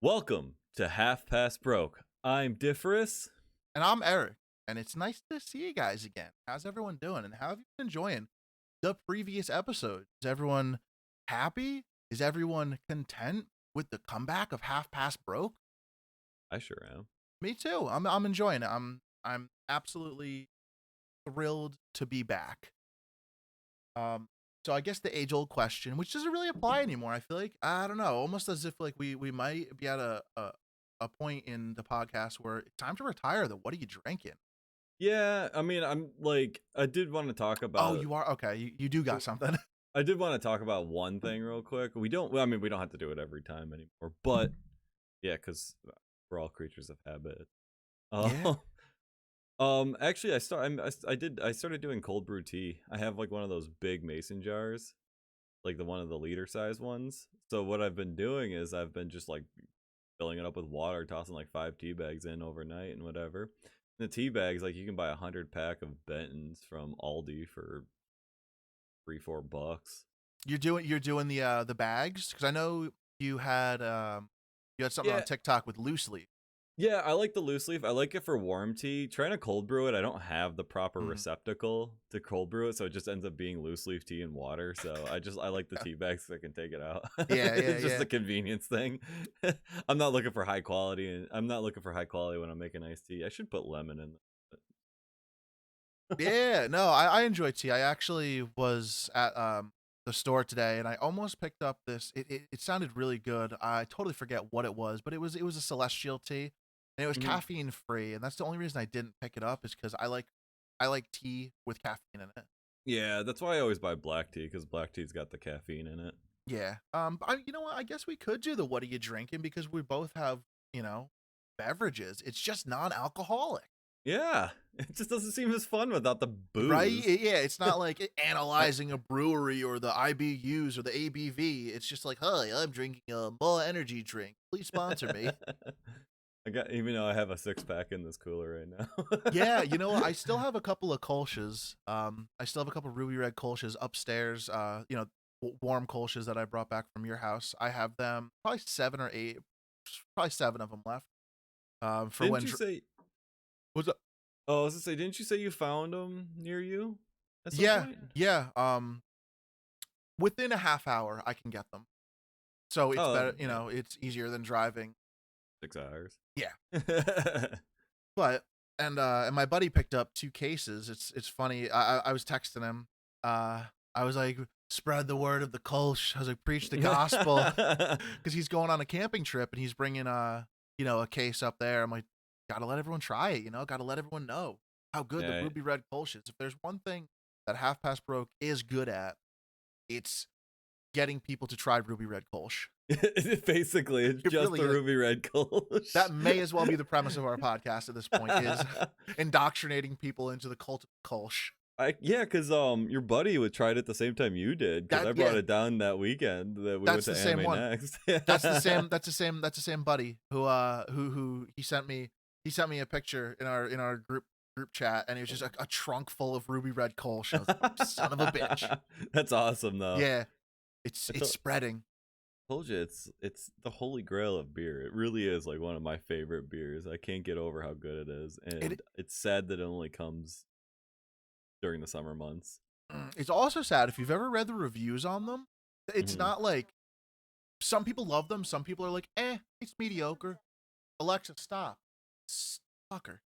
Welcome to Half Past Broke. I'm Differus. And I'm Eric, and it's nice to see you guys again. How's everyone doing, and how have you been enjoying the previous episode? Is everyone happy? Is everyone content with the comeback of Half Past Broke? I sure am. Me too. I'm enjoying it. I'm absolutely thrilled to be back. So I guess the age-old question, which doesn't really apply anymore. I feel like I don't know, almost as if like we might be at a point in the podcast where it's time to retire. What are you drinking? Yeah, I mean, I did want to talk about. Oh, you are okay. You do got something. I did want to talk about one thing real quick. We don't have to do it every time anymore, but yeah, because we're all creatures of habit. Yeah. Actually, I started doing cold brew tea. I have like one of those big mason jars, like one of the liter size ones. So what I've been doing is I've been just like filling it up with water, tossing like 5 tea bags in overnight and whatever. And the tea bags, like you can buy 100 pack of Bentons from Aldi for $3-4. You're doing the bags, because I know you had something on TikTok with loose leaf. Yeah, I like the loose leaf. I like it for warm tea. Trying to cold brew it, I don't have the proper receptacle to cold brew it, so it just ends up being loose leaf tea and water. So I like the tea bags so I can take it out. Yeah, It's just a convenience thing. I'm not looking for high quality, and I'm not looking for high quality when I'm making iced tea. I should put lemon in it. Yeah, no, I enjoy tea. I actually was at the store today, and I almost picked up this. It sounded really good. I totally forget what it was, but it was a celestial tea. And it was caffeine free, and that's the only reason I didn't pick it up, is because I like tea with caffeine in it. Yeah, that's why I always buy black tea, because black tea's got the caffeine in it. Yeah. You know what? I guess we could do the what are you drinking, because we both have, beverages. It's just non-alcoholic. Yeah, it just doesn't seem as fun without the booze. Right? Yeah, it's not like analyzing a brewery or the IBUs or the ABV. It's just like, hi, I'm drinking a Mull energy drink. Please sponsor me. Even though I have a 6-pack in this cooler right now. Yeah, I still have a couple of Kolsch's. I still have a couple of Ruby Red Kolsch's upstairs. Warm Kolsch's that I brought back from your house. I have them, probably 7 or 8, probably 7 of them left. Didn't you say? What's up? Oh, I was gonna say, didn't you say you found them near you? Yeah. Within a half hour, I can get them. So it's better. It's easier than driving 6 hours. Yeah. But and my buddy picked up 2 cases. It's funny. I was texting him. I was like, spread the word of the Kolsch. I was like, preach the gospel, because he's going on a camping trip and he's bringing a case up there. I'm like, gotta let everyone try it. Gotta let everyone know how good the Ruby Red Kolsch is. If there's one thing that Half Past Broke is good at, it's getting people to try Ruby Red Kolsch. Basically, it's just the Ruby Red Kolsch. That may as well be the premise of our podcast at this point, is indoctrinating people into the cult of Kolsch. Because your buddy tried it at the same time you did, because I brought it down that weekend that we went to Anime Next. That's the same buddy who he sent me a picture in our group chat, and it was just a trunk full of Ruby Red Kolsch. I was like, son of a bitch. That's awesome though. Yeah, it's spreading. Told you, it's the holy grail of beer. It really is like one of my favorite beers. I can't get over how good it is, and it's sad that it only comes during the summer months. It's also sad, if you've ever read the reviews on them, it's not like, some people love them, some people are like, it's mediocre. Alexa, stop. Fucker.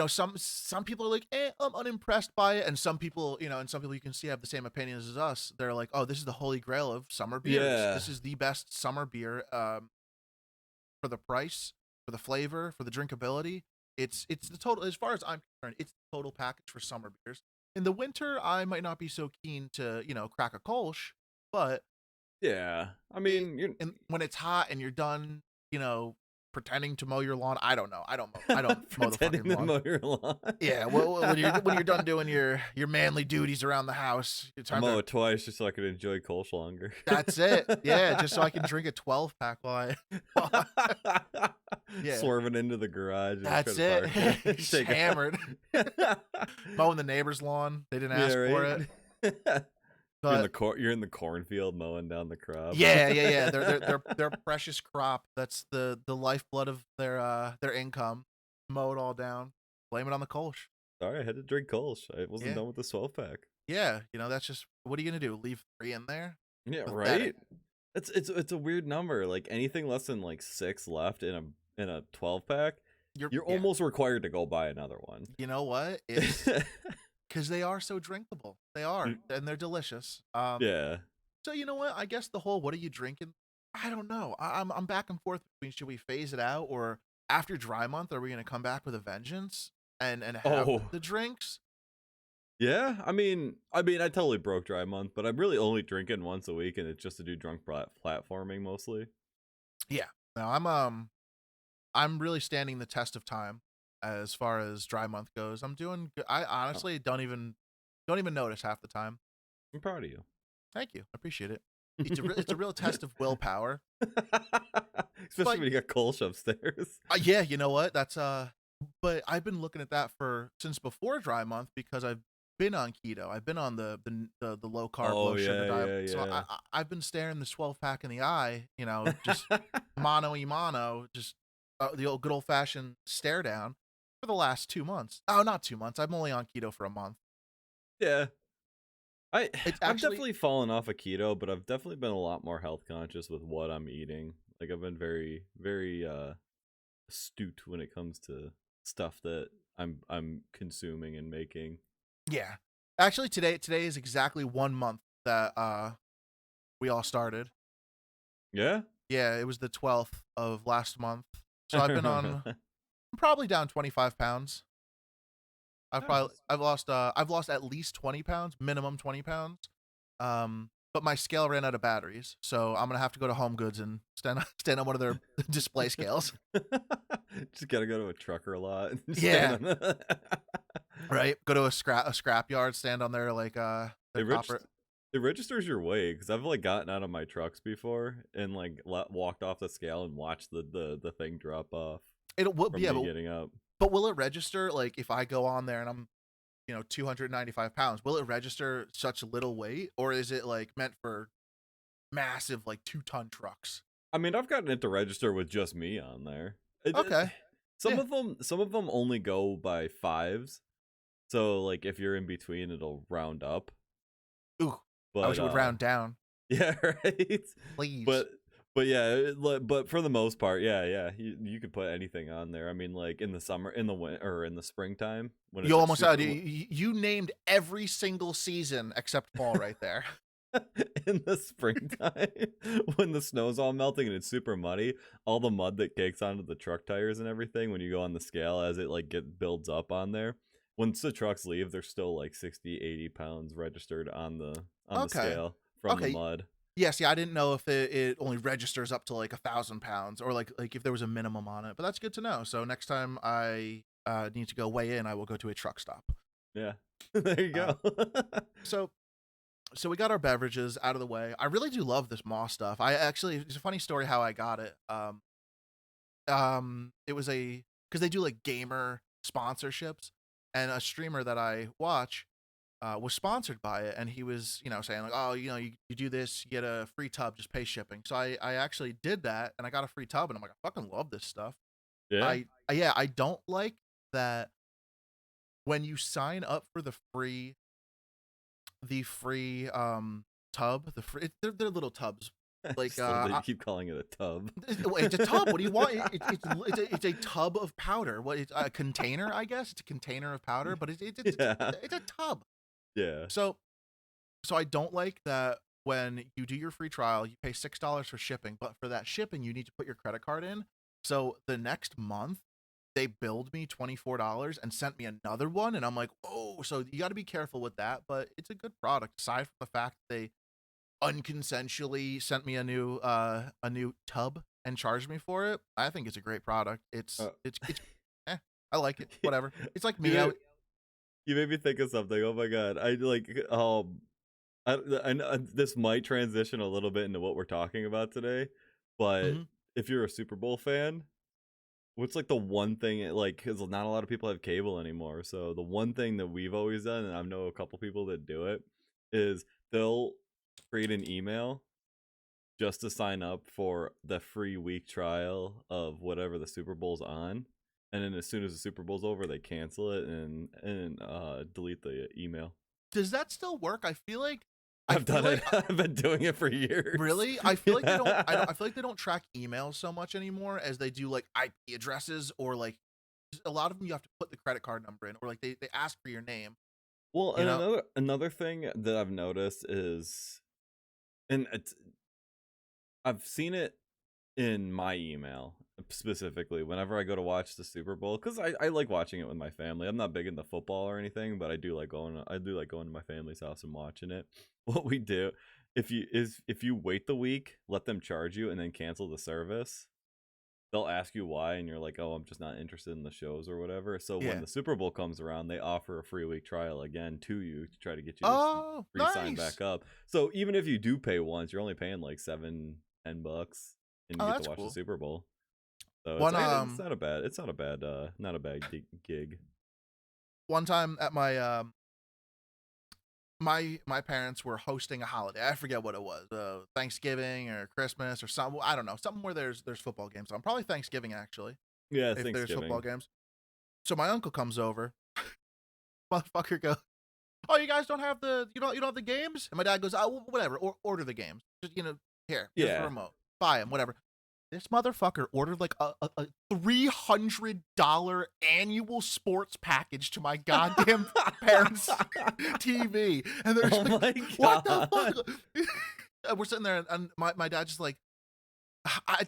Some people are like, I'm unimpressed by it, and some people, you can see have the same opinions as us. They're like, oh, this is the holy grail of summer beers. Yeah. This is the best summer beer, for the price, for the flavor, for the drinkability. It's the total, as far as I'm concerned, it's the total package for summer beers. In the winter, I might not be so keen to, crack a Kolsch, but yeah, I mean, when it's hot and you're done, pretending to mow your lawn. I don't know. I don't mow the fucking lawn. Mow your lawn. Yeah, well, when you're done doing your manly duties around the house, it's time to mow it twice just so I can enjoy Kolsch longer. That's it. Yeah, just so I can drink a 12-pack while swerving into the garage. That's it. Just hammered. Mowing the neighbor's lawn. They didn't ask for it. But You're in the cornfield mowing down the crop. yeah. Their precious crop. That's the lifeblood of their income. Mow it all down. Blame it on the Kolsch. Sorry, I had to drink Kolsch. I wasn't Yeah. done with the 12-pack. Yeah, that's just what are you gonna do? Leave 3 in there? Yeah, Pathetic. right. It's a weird number. Like anything less than like 6 left in a 12-pack, you're Yeah. almost required to go buy another one. You know what? It's because they are so drinkable. They are, and they're delicious. Yeah. So you know what? I guess the whole "what are you drinking?" I don't know. I'm back and forth between should we phase it out or after dry month are we gonna come back with a vengeance and have the drinks? Yeah, I mean, I totally broke dry month, but I'm really only drinking once a week, and it's just to do drunk platforming mostly. Yeah. No, I'm really standing the test of time as far as dry month goes. I'm doing good. I honestly don't even notice half the time. I'm proud of you. Thank you. I appreciate it. It's a real test of willpower. Especially when you got Kolsch upstairs. Yeah, you know what? That's but I've been looking at that since before dry month because I've been on keto. I've been on the low carb, low sugar diet. Yeah. So I've been staring this 12-pack in the eye, just mano y mano, just the old good old fashioned stare down for the last 2 months. Oh, not 2 months. I'm only on keto for a month. Yeah. I've actually definitely fallen off of keto, but I've definitely been a lot more health conscious with what I'm eating. Like I've been very, very astute when it comes to stuff that I'm consuming and making. Yeah. Actually today is exactly 1 month that we all started. Yeah? Yeah, it was the 12th of last month. So I've been on I'm probably down 25 pounds. I've lost at least 20 pounds, minimum 20 pounds. But my scale ran out of batteries, so I'm gonna have to go to Home Goods and stand on one of their display scales. Just gotta go to a trucker lot. And Yeah. Right. Go to a scrap yard, stand on their it registers your weight because I've like gotten out of my trucks before and like walked off the scale and watched the thing drop off. Getting up. But will it register like if I go on there and I'm 295 pounds? Will it register such little weight, or is it like meant for massive like 2-ton trucks? I mean, I've gotten it to register with just me on there. Okay. Some of them only go by 5s. So like if you're in between, it'll round up. Ooh. But I wish it would round down. Yeah, right. Please. But yeah, but for the most part, yeah, you could put anything on there. I mean, like in the summer, in the winter, or in the springtime, when you almost you named every single season except fall right there. In the springtime, when the snow's all melting and it's super muddy, all the mud that cakes onto the truck tires and everything when you go on the scale as it like builds up on there. Once the trucks leave, they're still like 60, 80 pounds registered on the scale from the mud. Yes, yeah, I didn't know if it only registers up to like 1,000 pounds or like if there was a minimum on it, but that's good to know. So next time I need to go weigh in, I will go to a truck stop. Yeah, there you go. So we got our beverages out of the way. I really do love this Moss stuff. It's a funny story how I got it. It was because they do like gamer sponsorships, and a streamer that I watch was sponsored by it, and he was saying like, oh, you do this, you get a free tub, just pay shipping. So I actually did that, and I got a free tub, and I'm like, I fucking love this stuff. Yeah. I don't like that when you sign up for the free tub, they're little tubs. Like you keep calling it a tub. It's a tub. What do you want? It's a tub of powder. What? It's a container, I guess. It's a container of powder, but it's a tub. Yeah. So I don't like that when you do your free trial, you pay $6 for shipping, but for that shipping, you need to put your credit card in. So the next month, they billed me $24 and sent me another one, and I'm like, oh, so you got to be careful with that. But it's a good product, aside from the fact that they unconsensually sent me a new tub and charged me for it. I think it's a great product. It's I like it. Whatever. It's like me. You made me think of something. Oh my god. I know this might transition a little bit into what we're talking about today, but if you're a Super Bowl fan, what's like the one thing, like, because not a lot of people have cable anymore, so the one thing that we've always done, and I know a couple people that do it, is they'll create an email just to sign up for the free week trial of whatever the Super Bowl's on, and then as soon as the Super Bowl's over, they cancel it and delete the email. Does that still work? I feel like I've done it. I've been doing it for years. Really? I feel like they don't. I feel like they don't track emails so much anymore as they do like IP addresses, or like a lot of them you have to put the credit card number in, or like they ask for your name. Well, and another thing that I've noticed is, and I've seen it in my email specifically whenever I go to watch the Super Bowl, because I like watching it with my family. I'm not big into football or anything, but I do like going to my family's house and watching it. What we do, if you wait the week, let them charge you and then cancel the service, they'll ask you why, and you're like, oh, I'm just not interested in the shows or whatever. So when the Super Bowl comes around, they offer a free week trial again to you to try to get you to re-sign back up. So even if you do pay once, you're only paying like $7-10 and you get to watch the Super Bowl. So it's not a bad gig. One time at my my parents were hosting a holiday. I forget what it was, Thanksgiving or Christmas or something. I don't know, something where there's football games on. Probably Thanksgiving, actually. Yeah, if there's football games. So my uncle comes over. Motherfucker goes, "Oh, you guys don't have the you don't have the games?" And my dad goes, "Oh, whatever. Order the games. Just here's the remote. Buy them, whatever." This motherfucker ordered like a $300 annual sports package to my goddamn parents' TV, and they're like, "What the fuck?" And we're sitting there, and my dad's just like, I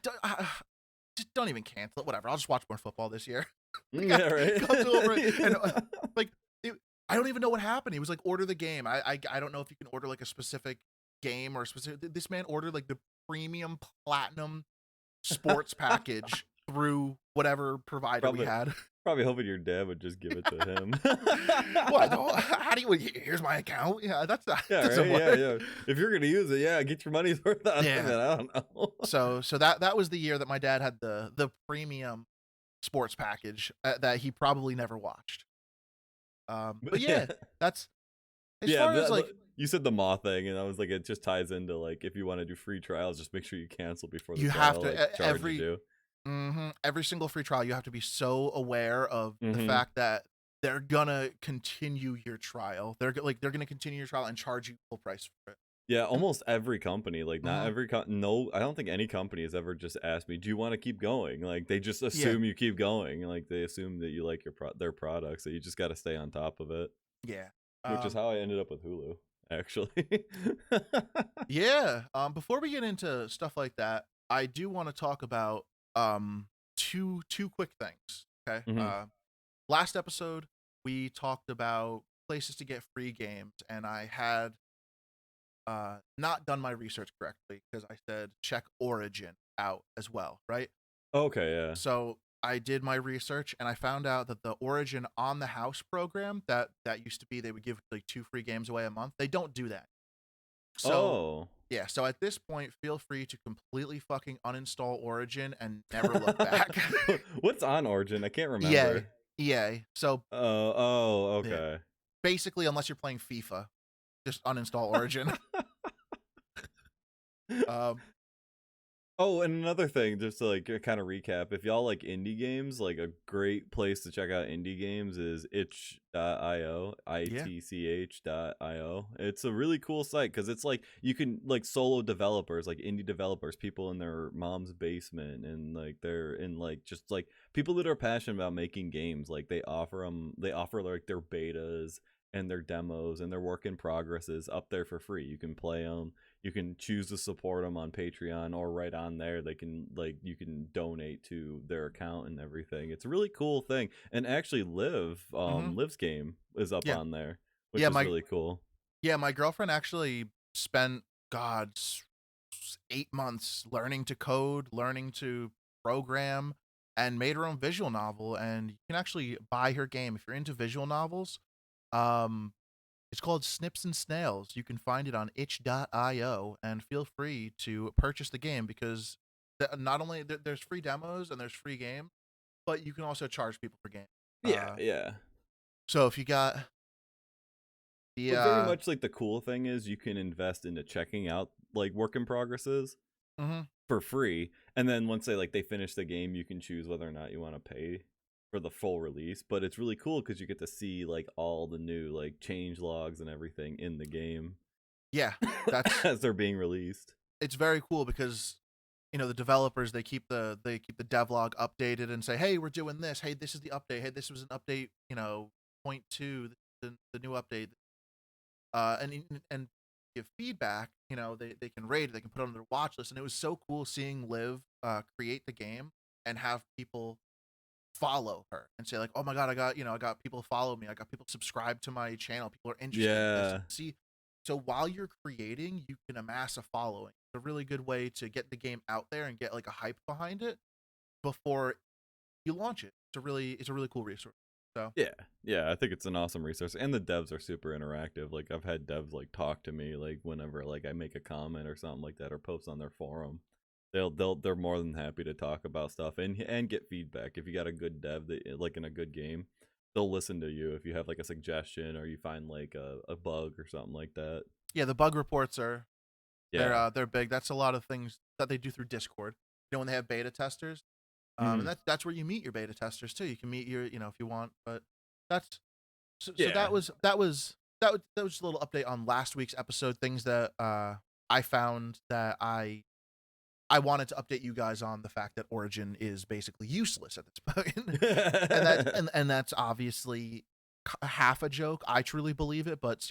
just don't even cancel it. Whatever. I'll just watch more football this year." Yeah, right. Comes over and like, I don't even know what happened. He was like, "Order the game." I don't know if you can order like a specific game or a specific. This man ordered like the premium platinum sports package through whatever provider we had. Probably hoping your dad would just give it to him. What? How do you? Here's my account. Yeah, that's not. Yeah, right? Yeah. If you're gonna use it, get your money's worth out of it. I don't know. So that was the year that my dad had the premium sports package that he probably never watched. But yeah, that's as far as like. You said the Maw thing, and I was like, it just ties into like if you want to do free trials, just make sure you cancel before the you trial, have to every single free trial. You have to be so aware of the fact that they're gonna continue your trial. They're gonna continue your trial and charge you full price for it. Yeah, almost every company, like not every no, I don't think any company has ever just asked me, "Do you want to keep going?" Like they just assume you keep going, like they assume that you like their products, so you just got to stay on top of it. Yeah, which is how I ended up with Hulu. Actually. Yeah. Before we get into stuff like that, I do want to talk about two quick things. Okay. Last episode we talked about places to get free games, and I had not done my research correctly because I said check Origin out as well, right? Okay, yeah. So I did my research and I found out that the Origin on the House program that used to be, they would give like 2 free games away a month. They don't do that. So yeah, so at this point, feel free to completely fucking uninstall Origin and never look back. What's on Origin? I can't remember. EA. So okay. Yeah. Basically, unless you're playing FIFA, just uninstall Origin. Oh, and another thing, just to like kind of recap, if y'all like indie games, like a great place to check out indie games is itch.io, itch.io. It's a really cool site because it's like you can like solo developers, like indie developers, people in their mom's basement, and like they're in like just like people that are passionate about making games. Like they offer like their betas and their demos and their work in progresses up there for free. You can play them. You can choose to support them on Patreon, or right on there they can like you can donate to their account and everything. It's a really cool thing. And actually Liv's game is up on there, which is really cool. Yeah, my girlfriend actually spent 8 months learning to code, learning to program, and made her own visual novel. And you can actually buy her game if you're into visual novels. It's called Snips and Snails. You can find it on itch.io, and feel free to purchase the game because not only there's free demos and there's free game, but you can also charge people for games. Yeah. So if you got But very The much like the cool thing is you can invest into checking out like work in progresses mhm. for free, and then once they finish the game, you can choose whether or not you want to pay for the full release. But it's really cool because you get to see like all the new like change logs and everything in the game Yeah, that's as they're being released. it's very cool because the developers they keep the devlog updated and say, hey, we're doing this. Hey, this is the update. Hey, this was an update. Point two, the new update. And give feedback. They can rate it. They can put it on their watch list. And it was so cool seeing Liv create the game and have people follow her and say like, oh my god, I got people follow me. I got people subscribe to my channel. People are interested in this. Yeah. See, so while you're creating, you can amass a following. It's a really good way to get the game out there and get like a hype behind it before you launch it. It's a really cool resource. So Yeah, I think it's an awesome resource, and the devs are super interactive. Like I've had devs like talk to me like whenever like I make a comment or something like that or post on their forum. They're more than happy to talk about stuff and get feedback. If you got a good dev that like in a good game, they'll listen to you if you have like a suggestion or you find like a bug or something like that. yeah, the bug reports are Yeah. they're big. That's a lot of things that they do through Discord. When they have beta testers, and Mhm. that's where you meet your beta testers too. You can meet your if you want, but that's so Yeah. that was just a little update on last week's episode. Things that I found that I wanted to update you guys on the fact that Origin is basically useless at this point, and that's obviously half a joke. I truly believe it, but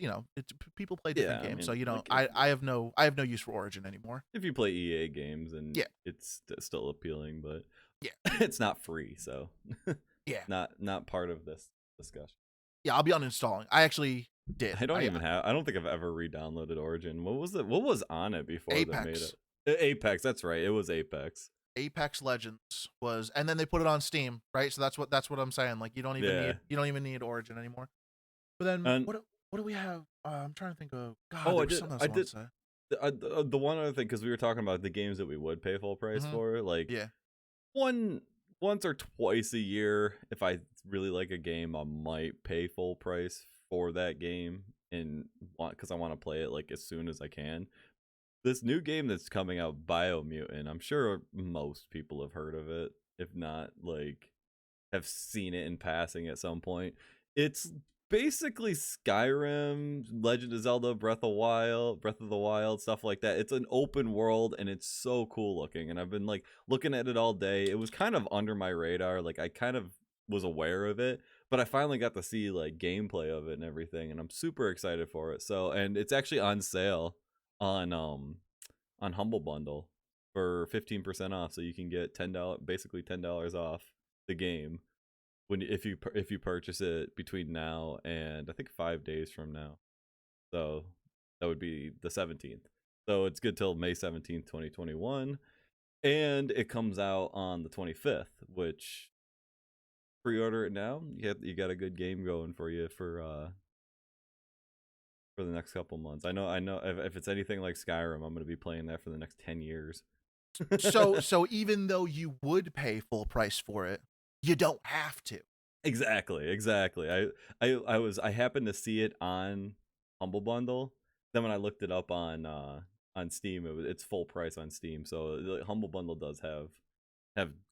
people play different Yeah, I games, mean, so like I have no use for Origin anymore. if you play EA games and Yeah, it's still appealing, but yeah, it's not free, so yeah, not part of this discussion. yeah. I'll be uninstalling. I actually did. I don't think I've ever re-downloaded Origin. What was on it before that made Apex. it? Apex, that's right. It was Apex. Apex Legends was, and then they put it on Steam, right? So that's what I'm saying. Like you don't Yeah. even need Origin anymore. But then And what do we have? I'm trying to think of. God, oh, there was something else I wanted to say. the one other thing, because we were talking about the games that we would pay full price for, like Yeah, once or twice a year, if I really like a game, I might pay full price for that game and because I want to play it like as soon as I can. This new game that's coming out, Biomutant, I'm sure most people have heard of it, if not like have seen it in passing at some point. It's basically Skyrim, Legend of Zelda, Breath of the Wild, stuff like that. It's an open world and it's so cool looking. And I've been like looking at it all day. It was kind of under my radar. Like I kind of was aware of it, but I finally got to see like gameplay of it and everything, and I'm super excited for it. So, and it's actually on sale on Humble Bundle for 15% off, so you can get basically $10 off the game if you purchase it between now and I think 5 days from now. So that would be the 17th. So it's good till May 17th, 2021, and it comes out on the 25th, which pre-order it now. You got a good game going for you for the next couple months. I know if it's anything like Skyrim, I'm going to be playing that for the next 10 years. so even though you would pay full price for it, you don't have to. Exactly. I happened to see it on Humble Bundle. Then when I looked it up on Steam, it's full price on Steam. So the Humble Bundle does have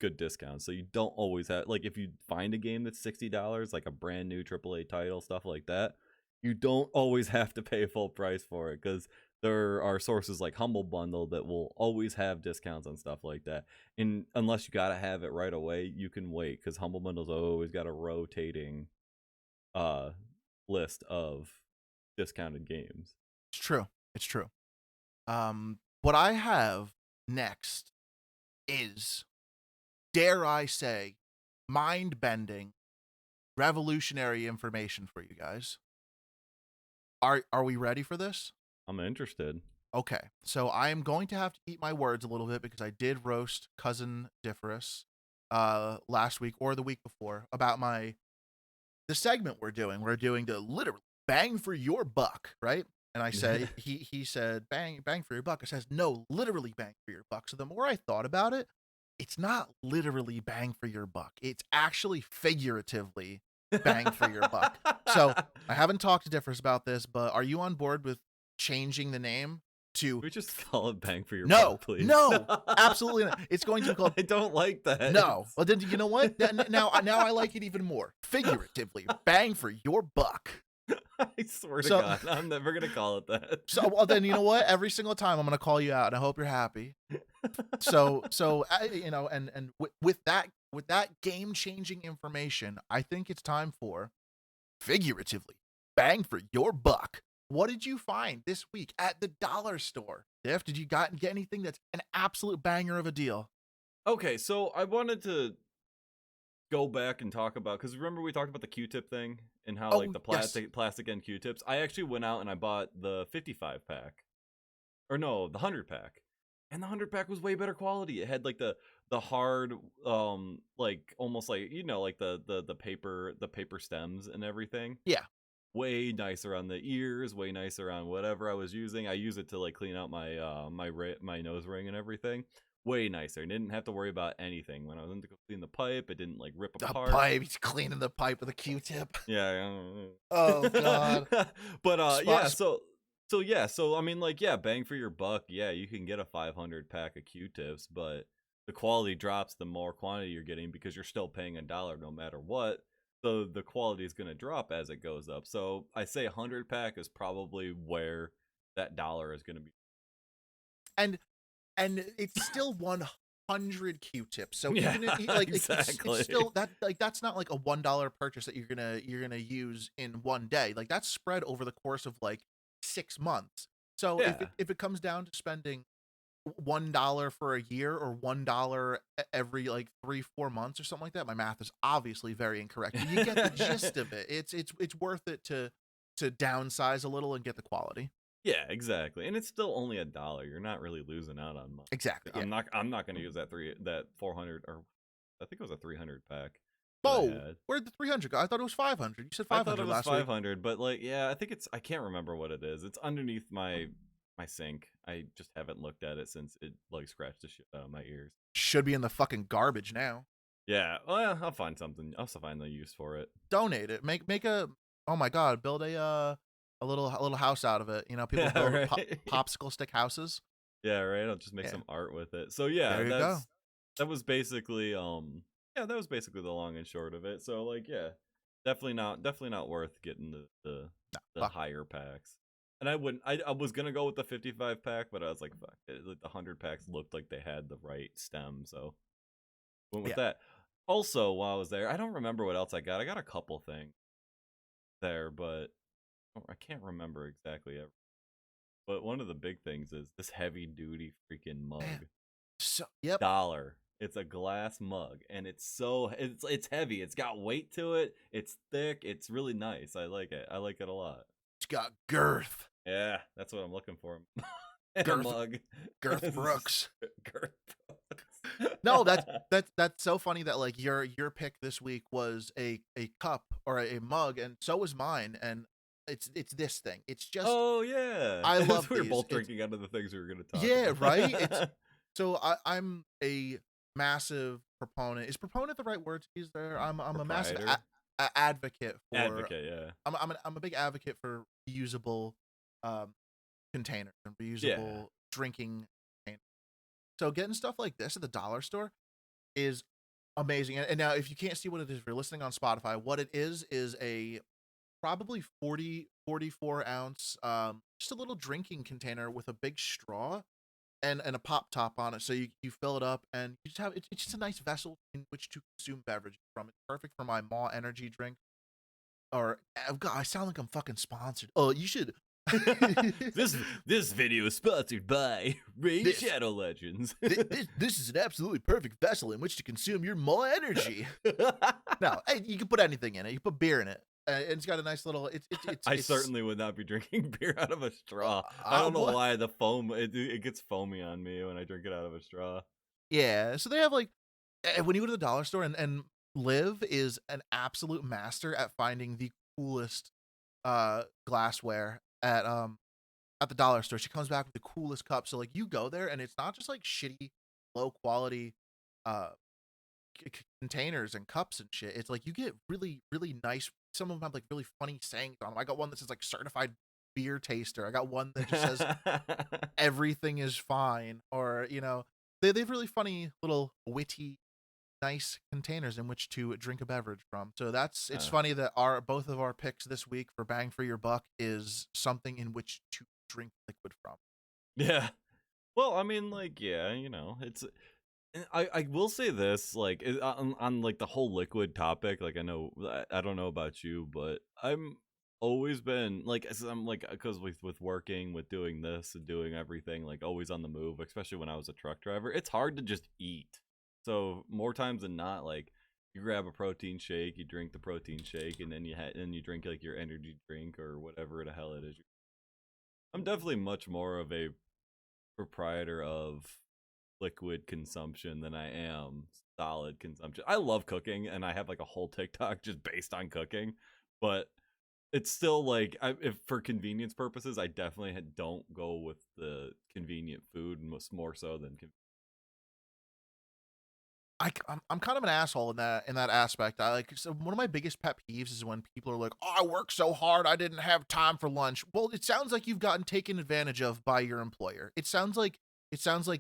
good discounts. So you don't always have, like, if you find a game that's $60, like a brand new AAA title, stuff like that, you don't always have to pay full price for it, because there are sources like Humble Bundle that will always have discounts on stuff like that. And unless you gotta have it right away, you can wait, because Humble Bundle's always got a rotating list of discounted games. It's true. It's true. What I have next is, dare I say, mind-bending, revolutionary information for you guys. Are we ready for this? I'm interested. Okay, so I am going to have to eat my words a little bit because I did roast cousin Differus last week or the week before about the segment we're doing. We're doing the literally bang for your buck, right? And I said he said bang for your buck. I says no, literally bang for your buck. So the more I thought about it, it's not literally bang for your buck. It's actually figuratively bang for your buck. So I haven't talked to Differs about this, but are you on board with changing the name to We just call it bang for your no, buck, please. no, absolutely not. It's going to be called I don't like that. no. Well, then you know what? Now I like it even more. Figuratively, bang for your buck. I swear to So- God, I'm never gonna call it that. So well, then you know what? Every single time I'm gonna call you out, and I hope you're happy. So you know, and with that game changing information, I think it's time for figuratively bang for your buck. What did you find this week at the dollar store? Diff, did you get anything that's an absolute banger of a deal? Okay, so I wanted to go back and talk about, because remember we talked about the Q-tip thing and how like the yes. plastic end Q-tips. I actually went out and I bought the 55 pack, or no, the 100 pack, and the 100 pack was way better quality. It had like the hard like almost like, you know, like the paper stems and everything. Yeah. Way nicer on the ears, way nicer on whatever I was using. I use it to like clean out my my nose ring and everything. Way nicer. Didn't have to worry about anything. When I was in to go clean the pipe, it didn't like rip The apart. pipe, he's cleaning the pipe with a Q-tip. Yeah. Oh God. But yeah, so I mean, like, yeah, bang for your buck. Yeah, you can get a 500 pack of Q-tips, but the quality drops the more quantity you're getting because you're still paying $1 no matter what. So the quality is going to drop as it goes up. So I say 100 pack is probably where that dollar is going to be. And it's still 100 Q-tips. So Yeah, even if, like exactly. it's still that, like, that's not like a $1 purchase that you're gonna use in one day. Like that's spread over the course of like 6 months. So Yeah. if it comes down to spending $1 for a year or $1 every like 3-4 months or something like that, my math is obviously very incorrect. But you get the gist of it. It's worth it to downsize a little and get the quality. Yeah, exactly. And it's still only $1. You're not really losing out on much. Exactly. I'm not going to use that 400, or I think it was a 300 pack. Oh, where'd the 300 go? I thought it was 500. You said 500 I thought it was last 500, but like, yeah, I think I can't remember what it is. It's underneath my sink. I just haven't looked at it since it like scratched the shit out of my ears. Should be in the fucking garbage now. Yeah, well, I'll find something. I'll find the use for it. Donate it. Make a, oh my God, build a little house out of it. You know, people build right. popsicle stick houses. Yeah, right. I'll just make some art with it. So yeah, There you go. that was basically yeah, that was basically the long and short of it. So like, yeah, definitely not worth getting the higher packs. And I was gonna go with the 55 pack, but I was like, fuck it. Like, the 100 packs looked like they had the right stem, so went with that. Also, while I was there, I don't remember what else I got. I got a couple things there, but I can't remember exactly. But one of the big things is this heavy duty freaking mug. So yep. $1. It's a glass mug, and it's heavy. It's got weight to it. It's thick. It's really nice. I like it. I like it a lot. It's got girth. Yeah, that's what I'm looking for. Girth mug. Girth Brooks. Girth Brooks. No, that's so funny that like your pick this week was a cup or a mug, and so was mine, and it's this thing. It's just, oh yeah, I love we were these. both drinking out of the things we were gonna talk yeah about. Right. It's so I'm a massive proponent. Is proponent the right word to use there? I'm a massive advocate for yeah. I'm a big advocate for reusable containers and reusable drinking containers. So getting stuff like this at the dollar store is amazing. And now, if you can't see what it is, if you're listening on Spotify, what it is a probably 44 ounce, just a little drinking container with a big straw and a pop top on it. So you fill it up and you just have, it's just a nice vessel in which to consume beverages from. It's perfect for my Maw energy drink. Or, oh God, I sound like I'm fucking sponsored. Oh, you should. This video is sponsored by Raid Shadow Legends. This is an absolutely perfect vessel in which to consume your Maw energy. No, hey, you can put anything in it. You can put beer in it. And it's got a nice little. I certainly would not be drinking beer out of a straw. I don't know why the foam. It gets foamy on me when I drink it out of a straw. Yeah, so they have like, when you go to the dollar store, and Liv is an absolute master at finding the coolest glassware at the dollar store. She comes back with the coolest cup. So like you go there and it's not just like shitty, low quality containers and cups and shit, it's like you get really really nice. Some of them have like really funny sayings on them. I got one that says like certified beer taster. I got one that just says everything is fine, or they've really funny little witty nice containers in which to drink a beverage from. So it's funny that both of our picks this week for bang for your buck is something in which to drink liquid from. Yeah. Well, I mean, like, yeah, it's. I will say this, like, on like the whole liquid topic. Like, I don't know about you, but I'm always been like, I'm like, because with working, with doing this and doing everything, like always on the move, especially when I was a truck driver, it's hard to just eat. So more times than not, like, you grab a protein shake, you drink the protein shake, and then you drink like your energy drink or whatever the hell it is. I'm definitely much more of a proprietor of liquid consumption than I am solid consumption. I love cooking, and I have like a whole TikTok just based on cooking, but it's still like, if for convenience purposes, I definitely don't go with the convenient food, more so than I'm kind of an asshole in that aspect. So one of my biggest pet peeves is when people are like, "Oh, I work so hard, I didn't have time for lunch." Well, it sounds like you've gotten taken advantage of by your employer. It sounds like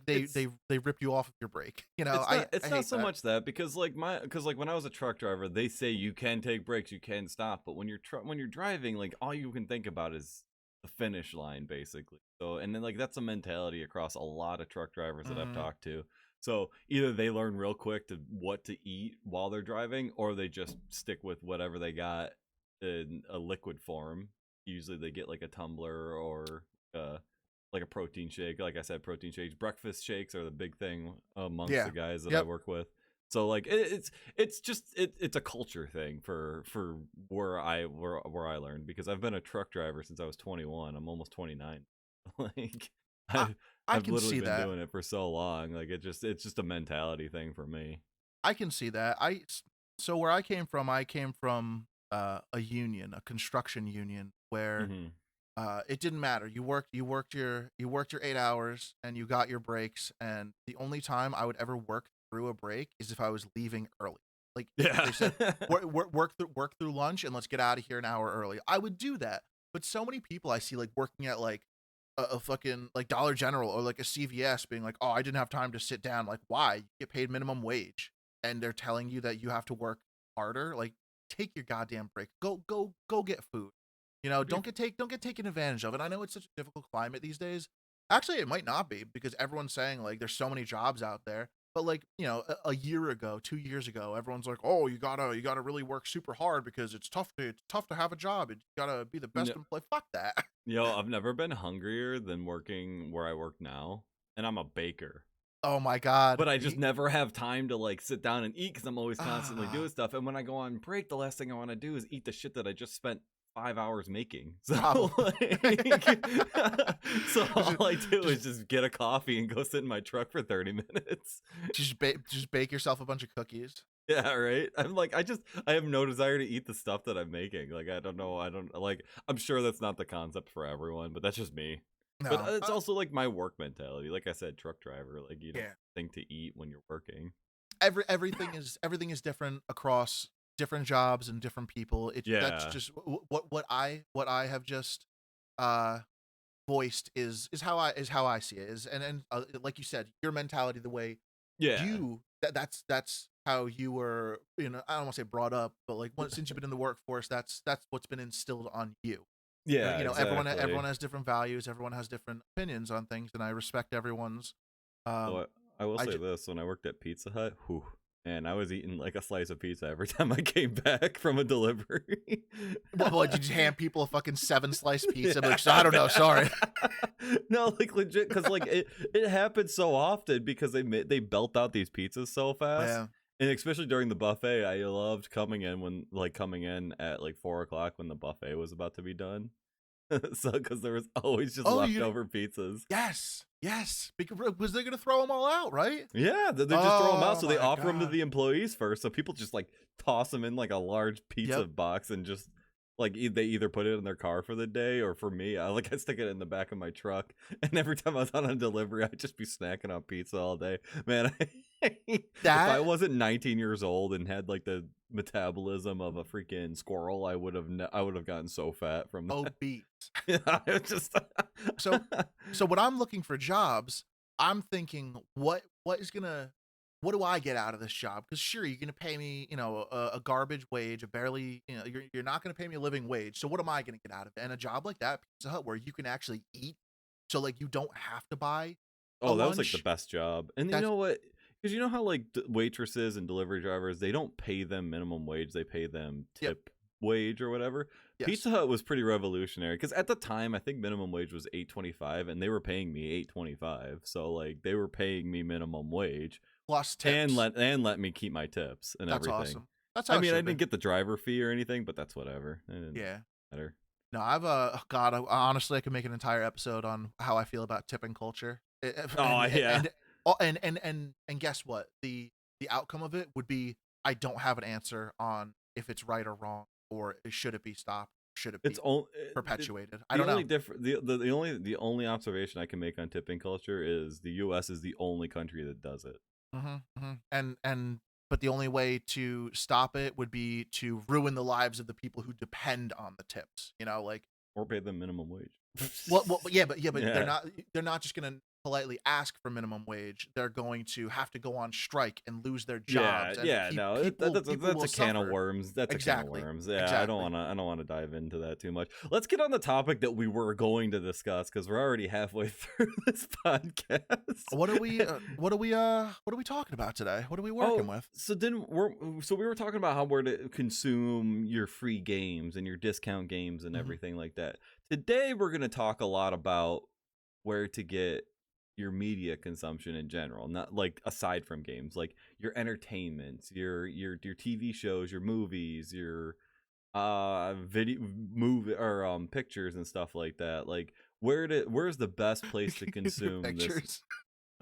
they ripped you off of your break. It's not so much that, because like when I was a truck driver, they say you can take breaks, you can stop, but when you're driving, like all you can think about is the finish line, basically. So, and then like that's a mentality across a lot of truck drivers that I've talked to. So either they learn real quick what to eat while they're driving, or they just stick with whatever they got in a liquid form. Usually they get like a tumbler or like a protein shake. Like I said, protein shakes, breakfast shakes are the big thing amongst the guys that I work with. So like it's a culture thing for where I learned, because I've been a truck driver since I was 21. I'm almost 29. Like I've can literally see been that. doing it for so long. Like it's just a mentality thing for me. I can see that. So where I came from a union, a construction union, where it didn't matter. You worked your 8 hours and you got your breaks. And the only time I would ever work through a break is if I was leaving early. Like they said, work through lunch and let's get out of here an hour early. I would do that. But so many people I see like working at like a fucking like Dollar General or like a CVS being like, "Oh, I didn't have time to sit down." Like, why? You get paid minimum wage and they're telling you that you have to work harder. Like, take your goddamn break. Go get food. Don't get taken advantage of. And I know it's such a difficult climate these days. Actually, it might not be, because everyone's saying like there's so many jobs out there. But like, a year ago, 2 years ago, everyone's like, "Oh, you gotta really work super hard because it's tough to have a job. You gotta be the best employee." Fuck that. Yo, I've never been hungrier than working where I work now, and I'm a baker. Oh my god. But I just never have time to like sit down and eat, because I'm always constantly doing stuff. And when I go on break, the last thing I want to do is eat the shit that I just spent 5 hours making. So so all I do is just get a coffee and go sit in my truck for 30 minutes. Just bake yourself a bunch of cookies. Yeah, right. I'm like, I have no desire to eat the stuff that I'm making. Like, I don't know. I'm sure that's not the concept for everyone, but that's just me. No. But it's also like my work mentality. Like I said, truck driver, like you don't think to eat when you're working. Everything is different across different jobs and different people. That's just what I have just voiced is how I see it. And like you said, your mentality, the way that's how you were, I don't want to say brought up, but like since you've been in the workforce, that's what's been instilled on you. Yeah, exactly. Everyone has different values, everyone has different opinions on things, and I respect everyone's. I will say this: when I worked at Pizza Hut, and I was eating like a slice of pizza every time I came back from a delivery. What did you hand people a fucking 7-slice pizza? Yeah. Like, I don't know, sorry. No, like legit, because like it happens so often, because they belt out these pizzas so fast. Yeah. And especially during the buffet, I loved coming in at like 4 o'clock when the buffet was about to be done. So, because there was always just leftover pizzas. Yes. Because they're gonna throw them all out, right? Yeah, they just throw them out. So they offer them to the employees first. So people just like toss them in like a large pizza box, and just like they either put it in their car for the day, or for me, I stick it in the back of my truck. And every time I was on a delivery, I'd just be snacking on pizza all day. Man, If I wasn't 19 years old and had like the metabolism of a freaking squirrel, I would have gotten so fat from that. obese. Yeah, it's just So when I'm looking for jobs, I'm thinking, what do I get out of this job? Because sure, you're gonna pay me, a garbage wage, a barely, you're not gonna pay me a living wage. So what am I gonna get out of it? And a job like that, Pizza Hut, where you can actually eat, so like you don't have to buy a oh, that was like the lunch. best job. And you That's know what? Because you know how like waitresses and delivery drivers, they don't pay them minimum wage, they pay them Yep. tip wage or whatever. Yes. Pizza Hut was pretty revolutionary because at the time I think minimum wage was $8.25 and they were paying me $8.25. So like they were paying me minimum wage Plus tips. and let me keep my tips and That's everything. awesome. That's how I it mean, I should be. didn't get the driver fee or anything, but that's whatever. It didn't Yeah. matter. No, God, honestly, I could make an entire episode on how I feel about tipping culture. Oh yeah. And guess what? The outcome of it would be I don't have an answer on if it's right or wrong, or should it be stopped, should it be It's only perpetuated. I don't know. the only observation I can make on tipping culture is the U.S. is the only country that does it. But the only way to stop it would be to ruin the lives of the people who depend on the tips. Like Or pay them minimum wage. yeah, but Yeah. they're not just gonna politely ask for minimum wage. They're going to have to go on strike and lose their jobs. That's a can of worms. That's Exactly. a can of worms. Yeah, Exactly. I don't want to dive into that too much. Let's get on the topic that we were going to discuss because we're already halfway through this podcast. What are we talking about today? What are we working with? So we were talking about how we're to consume your free games and your discount games and everything like that. Today we're going to talk a lot about where to get your media consumption in general, not like aside from games, like your entertainment, your TV shows, your movies, your video movie or pictures and stuff like that. Like where's the best place to consume this?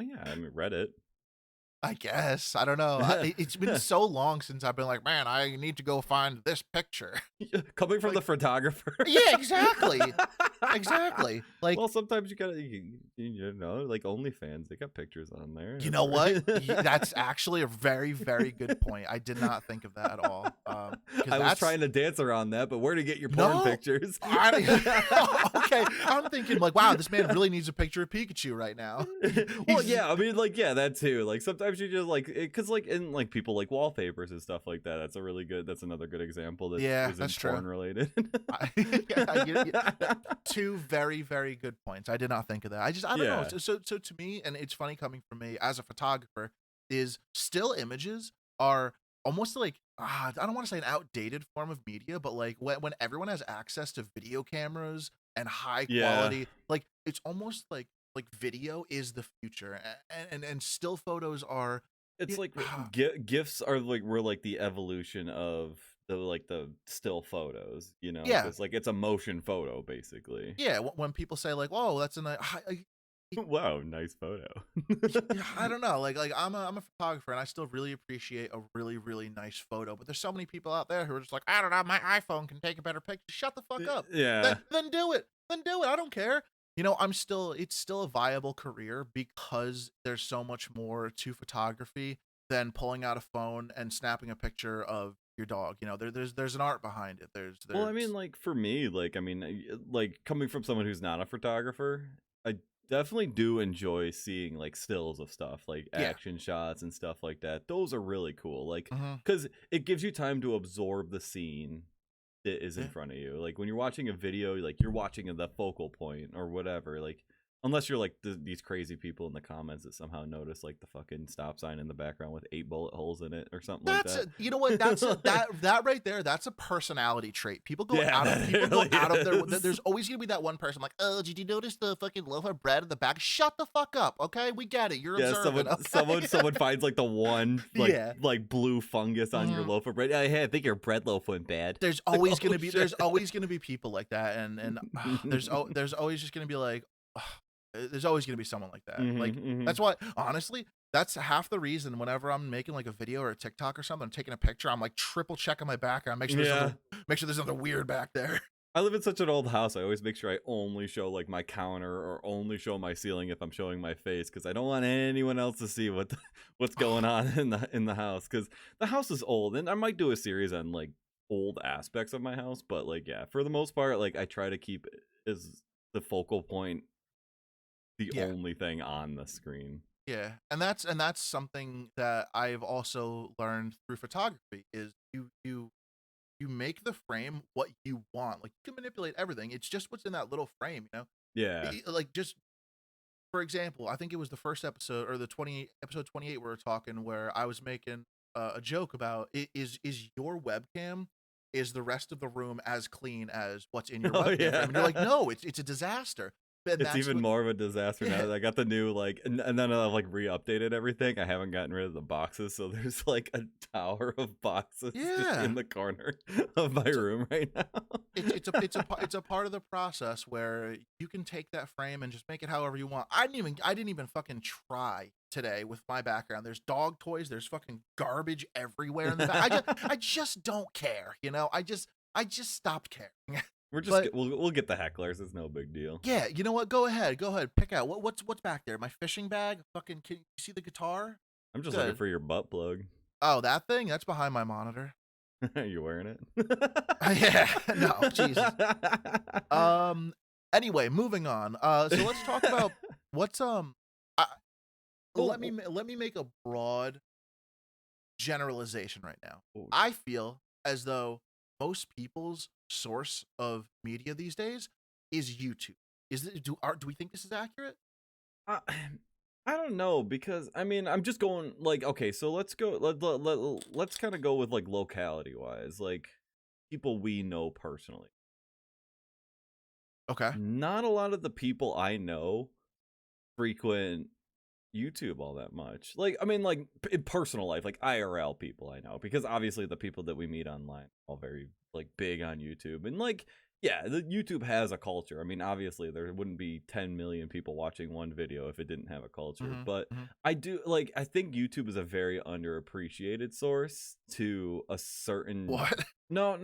Oh yeah, I mean Reddit. I guess. I don't know. It's been so long since I've been like, man, I need to go find this picture. Coming from the photographer. Yeah, exactly. Exactly. Like, well, sometimes you gotta, like OnlyFans, they got pictures on there. You know what? That's actually a very, very good point. I did not think of that at all. I was trying to dance around that, but where to get your porn pictures? Okay, I'm thinking like, wow, this man really needs a picture of Pikachu right now. Well, yeah, I mean, like, yeah, that too. Like, sometimes you just like, because like in like people like wallpapers and stuff like that. That's another good example that isn't porn related. Two very, very good points. I did not think of that. I don't know. So to me, and it's funny coming from me as a photographer, is still images are almost like I don't want to say an outdated form of media, but like when everyone has access to video cameras and high quality, like it's almost like video is the future, and still photos are. It's like GIFs are were like the evolution of the still photos, Yeah, it's like it's a motion photo basically. Yeah, when people say like, "Whoa, that's a nice." Wow, nice photo. I don't know, like I'm a photographer and I still really appreciate a really, really nice photo, but there's so many people out there who are just like, I don't know, my iPhone can take a better picture. Shut the fuck up. Yeah. Then do it. I don't care. It's still a viable career because there's so much more to photography than pulling out a phone and snapping a picture of your dog. There's an art behind it. Well, I mean, like for me, like I mean, like coming from someone who's not a photographer, I definitely do enjoy seeing like stills of stuff, like action shots and stuff like that. Those are really cool, like because it gives you time to absorb the scene that is in front of you. Like when you're watching a video, like you're watching the focal point or whatever, like unless you're like these crazy people in the comments that somehow notice like the fucking stop sign in the background with 8 bullet holes in it or something like that. You know what? That right there. That's a personality trait. People go out of their. There's always gonna be that one person like, oh, did you notice the fucking loaf of bread in the back? Shut the fuck up, okay? We get it. You're observant. Someone finds like the one like blue fungus on your loaf of bread. Hey, I think your bread loaf went bad. There's always gonna be there's always gonna be people like that, and there's always just gonna be like. There's always going to be someone like that. That's why, honestly, that's half the reason whenever I'm making like a video or a TikTok or something, I'm taking a picture, I'm like triple checking my background, make sure there's nothing weird back there. I live in such an old house. I always make sure I only show like my counter or only show my ceiling if I'm showing my face because I don't want anyone else to see what's going on in the house because the house is old and I might do a series on like old aspects of my house, but like yeah, for the most part, like I try to keep it as the focal point the Yeah. only thing on the screen. Yeah, and that's something that I've also learned through photography is you make the frame what you want. Like you can manipulate everything. It's just what's in that little frame, you know? Yeah. Like just for example, I think it was the first episode or the 20 episode 28 we were talking where I was making a joke about is your webcam is the rest of the room as clean as what's in your Oh webcam frame? yeah. And you're like, "No, it's a disaster." And It's that's even what more of a disaster now yeah. that I got the new like and then I've like re-updated everything. I haven't gotten rid of the boxes, so there's like a tower of boxes just Yeah. in the corner of my It's room right now. it's a part of the process where you can take that frame and just make it however you want. I didn't even fucking try today with my background. There's dog toys, there's fucking garbage everywhere in the back. I just don't care, you know? I just stopped caring. We're just But we'll get the hecklers. It's no big deal. yeah, you know what? Go ahead. Go ahead. Pick out what's back there. My fishing bag? Fucking can you see the guitar? I'm just looking Good. for your butt plug. Oh, that thing? That's behind my monitor. You wearing it? Yeah. No, Jesus. Anyway, moving on. So let's talk about what's I, let me Oh, let me make a broad generalization right now. oh, I feel as though most people's source of media these days is YouTube. Is it do we think this is accurate? I, I don't know because I mean I'm just going like okay, so let's go let's kind of go with like locality wise, like people we know personally. Okay. Not a lot of the people I know frequent YouTube all that much. Like, I mean, like in personal life, like IRL people I know, because obviously the people that we meet online are all very like big on YouTube, and like, yeah, the YouTube has a culture. I mean, obviously there wouldn't be 10 million people watching one video if it didn't have a culture, Mhm. but Mhm. I do like. I think YouTube is a very underappreciated source to a certain. What? No.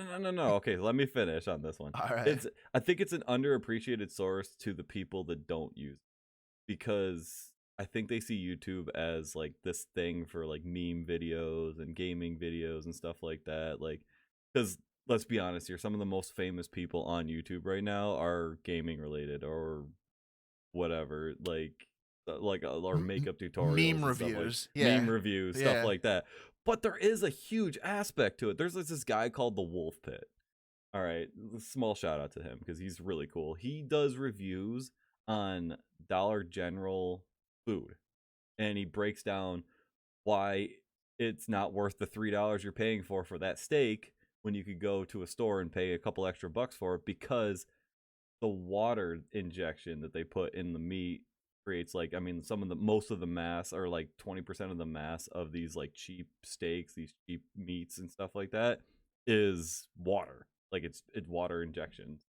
Okay, let me finish on this one. All right. It's I think it's an underappreciated source to the people that don't use it because I think they see YouTube as like this thing for like meme videos and gaming videos and stuff like that. Like, because let's be honest here, some of the most famous people on YouTube right now are gaming related or whatever, or makeup tutorials Meme and stuff like reviews. meme Yeah. reviews, stuff Yeah. like that. But there is a huge aspect to it. There's this guy called the Wolf Pit. All right, small shout out to him because he's really cool. He does reviews on Dollar General food, and he breaks down why it's not worth the $3 you're paying for that steak when you could go to a store and pay a couple extra bucks for it because the water injection that they put in the meat creates like I mean some of the most of the mass or like 20% of the mass of these like cheap steaks, these cheap meats and stuff like that is water. Like it's water injections.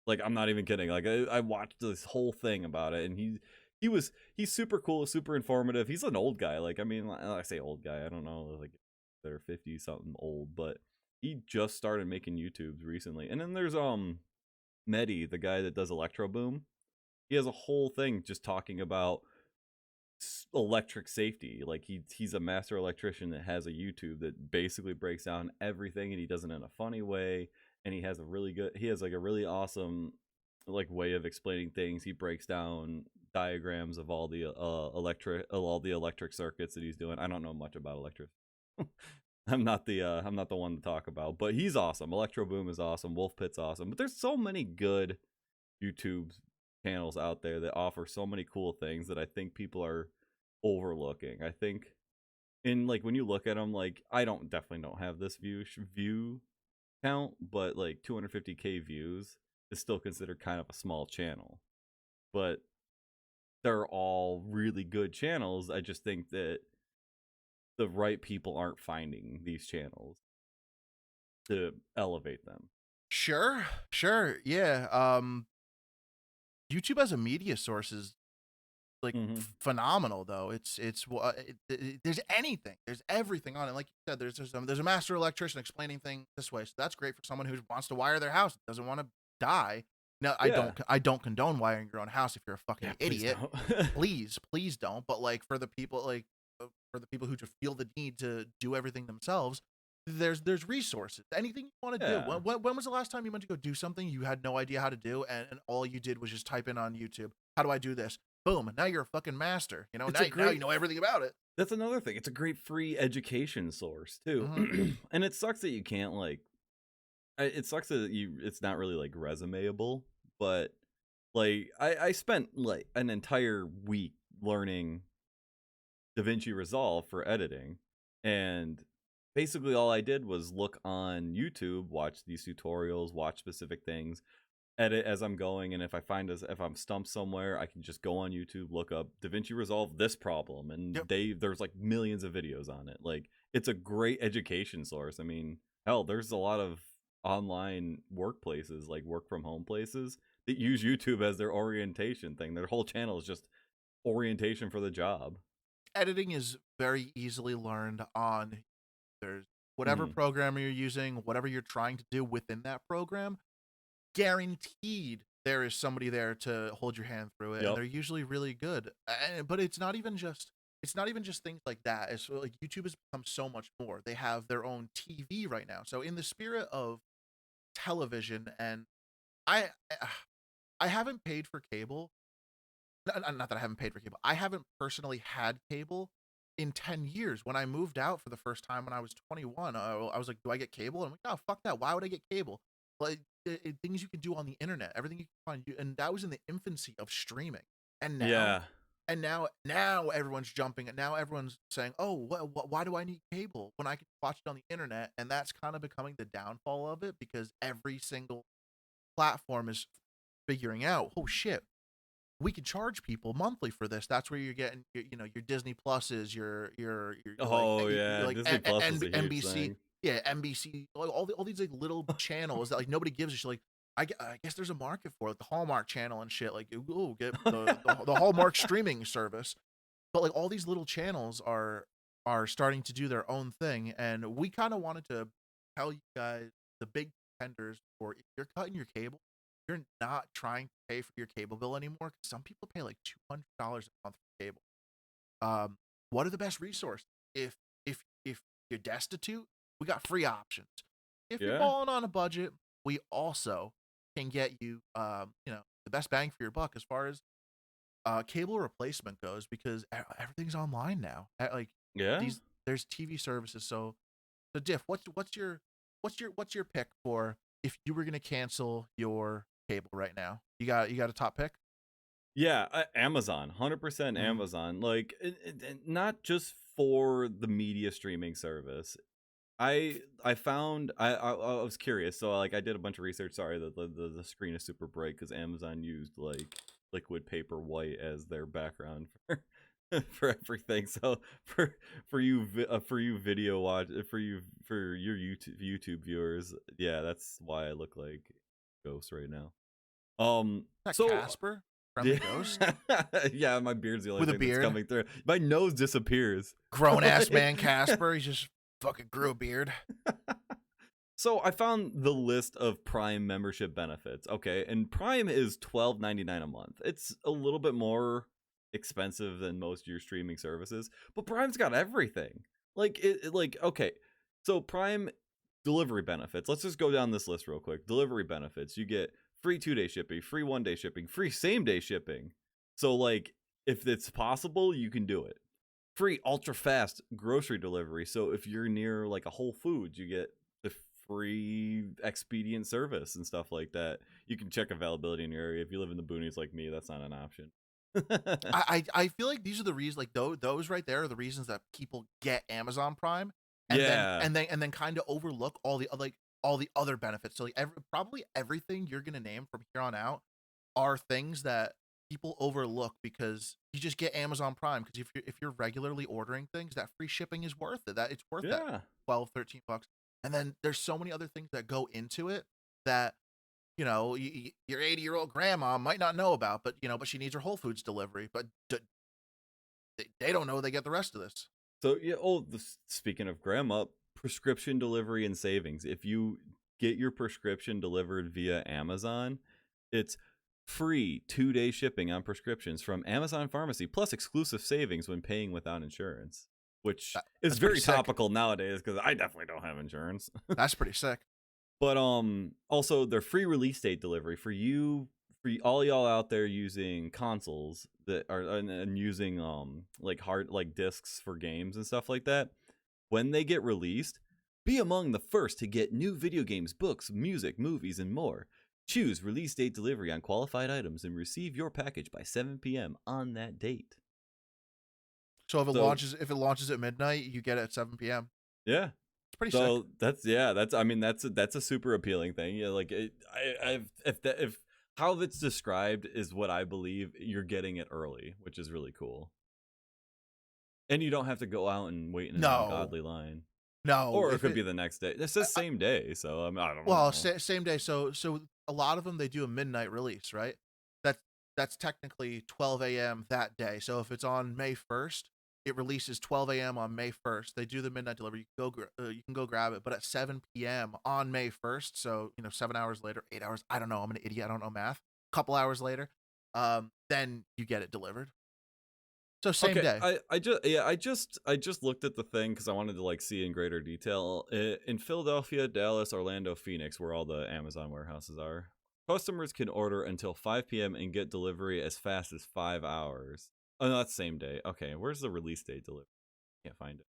Like I'm not even kidding. Like I watched this whole thing about it, and he's super cool, super informative. He's an old guy. Like I mean, I say old guy. I don't know, like they're 50 something old, but he just started making YouTubes recently. And then there's Medi, the guy that does Electro Boom. He has a whole thing just talking about electric safety. Like he's a master electrician that has a YouTube that basically breaks down everything, and he does it in a funny way. And he has like a really awesome like way of explaining things. He breaks down diagrams of all the electric circuits that he's doing. I don't know much about electric. I'm not the one to talk about, but he's awesome. Electro Boom is awesome. Wolf Pit's awesome. But there's so many good YouTube channels out there that offer so many cool things that I think people are overlooking. I think in like when you look at them, like I definitely don't have this view count, but like 250K views is still considered kind of a small channel. But they're all really good channels. I just think that the right people aren't finding these channels to elevate them. Sure. Sure. Yeah. YouTube as a media source is like Mm-hmm. phenomenal though. There's anything. There's everything on it. Like you said, there's a master electrician explaining things this way. So that's great for someone who wants to wire their house, doesn't want to die. Now, Yeah. I don't condone wiring your own house if you're a fucking Yeah, please idiot. don't. Please don't. But like for the people for the people who just feel the need to do everything themselves, there's resources. Anything you want to do. Yeah. When was the last time you went to go do something you had no idea how to do, and all you did was just type in on YouTube, how do I do this? Boom, now you're a fucking master. You know, It's now, a now you great know everything about it. That's another thing. It's a great free education source too. Hmm. And it sucks that you can't like it sucks that it's not really like resumeable, but like I spent like an entire week learning DaVinci Resolve for editing, and basically all I did was look on YouTube, watch these tutorials, watch specific things, edit as I'm going, and if I'm stumped somewhere, I can just go on YouTube, look up DaVinci Resolve this problem, and Yep. there's like millions of videos on it. Like it's a great education source. I mean, hell, there's a lot of online workplaces, like work from home places, that use YouTube as their orientation thing. Their whole channel is just orientation for the job. Editing is very easily learned on there's whatever Hmm. program you're using, whatever you're trying to do within that program, guaranteed there is somebody there to hold your hand through it, and Yep. they're usually really good. But it's not even just things like that. It's like YouTube has become so much more. They have their own TV right now. So in the spirit of television, and I I haven't paid for cable. Not that I haven't paid for cable. I haven't personally had cable in 10 years. When I moved out for the first time when I was 21, I was like, do I get cable? I'm like, oh, fuck that. Why would I get cable? Like, things you can do on the internet, everything you can find. And that was in the infancy of streaming. And now, Yeah. now everyone's jumping, and now everyone's saying, oh, why do I need cable when I can watch it on the internet? And that's kind of becoming the downfall of it, because every single platform is figuring out, oh shit, we could charge people monthly for this. That's where you're getting, your Disney Pluses, your like, Oh yeah, like Disney Plus is a huge NBC, thing. yeah, NBC, all these like little channels that like nobody gives a shit. Like, I guess there's a market for it, the Hallmark Channel and shit. Like, oh, get the Hallmark streaming service. But like all these little channels are starting to do their own thing, and we kind of wanted to tell you guys the big contenders for if you're cutting your cable, you're not trying to pay for your cable bill anymore. 'Cause some people pay like $200 a month for cable. Um, what are the best resources? If you're destitute, we got free options. If you're Yeah. balling on a budget, we also can get you the best bang for your buck as far as cable replacement goes, because everything's online now. Like Yeah. these, there's TV services. So Diff, what's your pick for if you were gonna cancel your cable right now? You got a top pick? Yeah, Amazon, 100% Mm. Amazon. Like, not just for the media streaming service. I found I was curious, so like I did a bunch of research. Sorry that the screen is super bright because Amazon used like liquid paper white as their background for for everything. So for you video watch for your YouTube viewers, yeah, that's why I look like Ghost right now. Is that So Casper? Friendly yeah, ghost? yeah, my beard's the only With a thing that's beard? coming through. My nose disappears. Grown ass Like- man Casper. He just fucking grew a beard. So I found the list of Prime membership benefits. Okay, and Prime is $12.99 a month. It's a little bit more expensive than most of your streaming services, but Prime's got everything. Like okay. So Prime delivery benefits. Let's just go down this list real quick. Delivery benefits. You get free 2-day shipping, free 1-day shipping, free same-day shipping. So like if it's possible, you can do it. Free ultra fast grocery delivery. So if you're near like a Whole Foods, you get the free expedient service and stuff like that. You can check availability in your area. If you live in the boonies like me, that's not an option. I feel like these are the reasons, like those right there are the reasons that people get Amazon Prime, and Yeah. then kind of overlook all the other benefits. So like probably everything you're gonna name from here on out are things that people overlook because you just get Amazon Prime, because if you're regularly ordering things, that free shipping is worth it. That it's worth that Yeah. 12, $13. And then there's so many other things that go into it that your 80-year-old grandma might not know about, but she needs her Whole Foods delivery, but they don't know they get the rest of this. So yeah, speaking of grandma, prescription delivery and savings. If you get your prescription delivered via Amazon, it's free 2-day shipping on prescriptions from Amazon Pharmacy, plus exclusive savings when paying without insurance, which is That's pretty very sick. topical nowadays because I definitely don't have insurance. That's pretty sick. But also their free release date delivery for all y'all out there using consoles that are and using like discs for games and stuff like that. When they get released, be among the first to get new video games, books, music, movies, and more. Choose release date delivery on qualified items and receive your package by 7 p.m. on that date. So if it launches at midnight, you get it at 7 p.m. Yeah. It's pretty sick. That's a super appealing thing. Yeah, like if how it's described is what I believe, you're getting it early, which is really cool. And you don't have to go out and wait in an ungodly line. No, or it could be the next day. It says same day, so I don't know. Well, same day. So a lot of them, they do a midnight release, right? That's technically 12 a.m. that day. So if it's on May 1st, it releases 12 a.m. on May 1st. They do the midnight delivery. You can go grab it, but at 7 p.m. on May 1st, so 7 hours later, 8 hours. I don't know. I'm an idiot. I don't know math. A couple hours later, then you get it delivered. So same day. I just looked at the thing because I wanted to see in greater detail. In Philadelphia, Dallas, Orlando, Phoenix, where all the Amazon warehouses are, customers can order until 5 p.m. and get delivery as fast as 5 hours. Oh, no, that's same day. Okay, where's the release date delivery? Can't find it.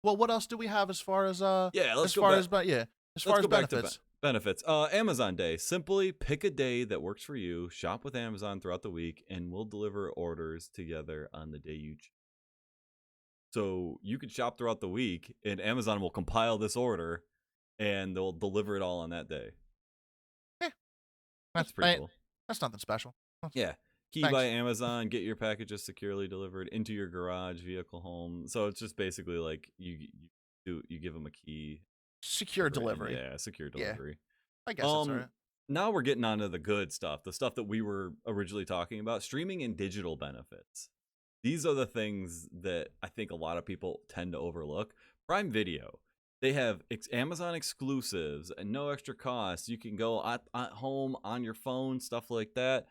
Well, what else do we have as far as let's go back benefits? To benefits. Amazon Day. Simply pick a day that works for you. Shop with Amazon throughout the week, and we'll deliver orders together on the day you choose. So you can shop throughout the week, and Amazon will compile this order, and they'll deliver it all on that day. Yeah, that's pretty cool. That's nothing special. Yeah. Key by Amazon, get your packages securely delivered into your garage, vehicle, home. So it's just basically like you give them a key. Secure delivery. Yeah, secure delivery. Yeah. I guess that's all right. Now we're getting onto the good stuff, the stuff that we were originally talking about, streaming and digital benefits. These are the things that I think a lot of people tend to overlook. Prime Video. They have Amazon exclusives and no extra cost. You can go at home on your phone, stuff like that.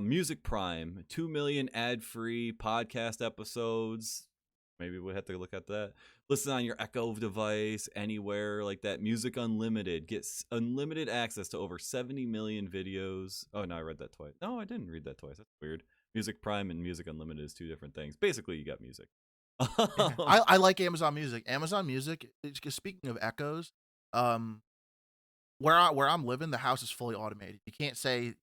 Music Prime, 2 million ad-free podcast episodes. Maybe we'll have to look at that. Listen on your Echo device, anywhere like that. Music Unlimited. Gets unlimited access to over 70 million videos. Oh, no, I read that twice. No, I didn't read that twice. That's weird. Music Prime and Music Unlimited is two different things. Basically, you got music. I like Amazon Music. Amazon Music, speaking of Echoes, where I'm living, the house is fully automated. You can't say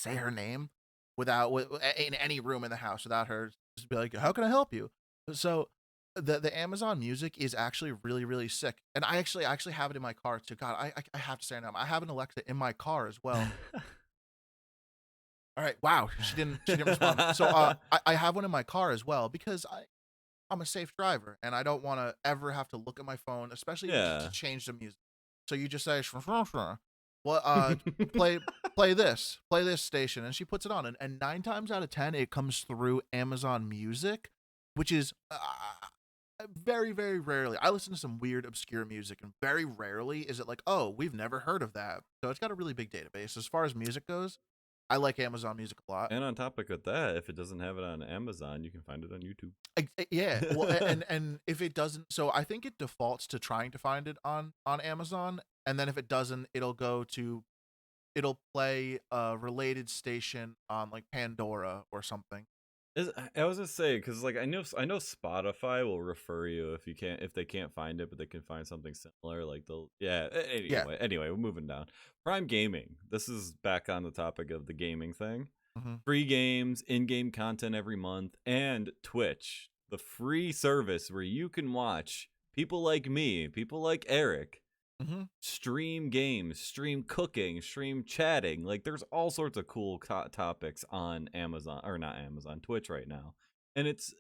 her name in any room in the house without her just be like, "How can I help you?" So the Amazon Music is actually really, really sick, and I actually have it in my car too. God, I have to say now, I have an Alexa in my car as well. All right, wow, she didn't respond. So I have one in my car as well because I'm a safe driver and I don't want to ever have to look at my phone, especially to change the music. So you just say, "Well, play this station," and she puts it on, and 9 times out of 10 it comes through Amazon Music, which is very, very rarely. I listen to some weird, obscure music, and very rarely is it like, "Oh, we've never heard of that." So it's got a really big database. As far as music goes, I like Amazon Music a lot. And on topic of that, if it doesn't have it on Amazon, you can find it on YouTube. Yeah, well, and if it doesn't, so I think it defaults to trying to find it on Amazon, and then if it doesn't, it'll play a related station on like Pandora or something. I was gonna say, because I know Spotify will refer you if they can't find it, but they can find something similar. Anyway, we're moving down. Prime Gaming. This is back on the topic of the gaming thing. Mm-hmm. Free games, in-game content every month, and Twitch, the free service where you can watch people like me, people like Eric, stream games, stream cooking, stream chatting. There's all sorts of cool topics on Twitch right now, and it's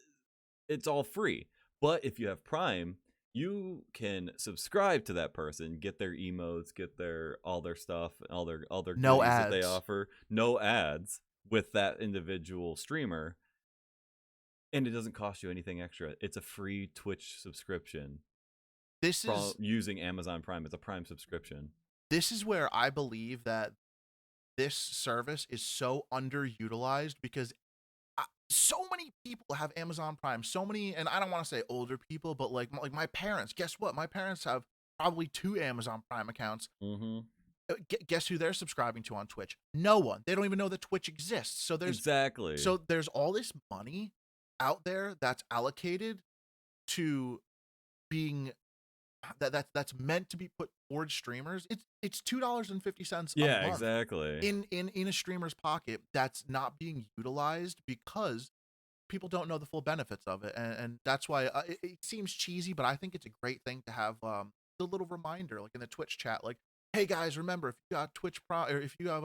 all free. But if you have Prime, you can subscribe to that person, get their emotes, get all their stuff, all their no ads that they offer, no ads with that individual streamer, and it doesn't cost you anything extra. It's a free Twitch subscription. this from is using Amazon Prime. It's a Prime subscription. this is where I believe that this service is so underutilized because so many people have Amazon Prime. So many, and I don't want to say older people, but like my parents. Guess what? My parents have probably 2 Amazon Prime accounts. Mm-hmm. Guess who they're subscribing to on Twitch? No one. They don't even know that Twitch exists. So Exactly. there's all this money out there that's allocated to being that's meant to be put towards streamers. It's $2.50 a Yeah, month exactly. in a streamer's pocket that's not being utilized because people don't know the full benefits of it, and that's why it seems cheesy, but I think it's a great thing to have the little reminder like in the Twitch chat, like, hey guys, remember if you got Twitch Prime or if you have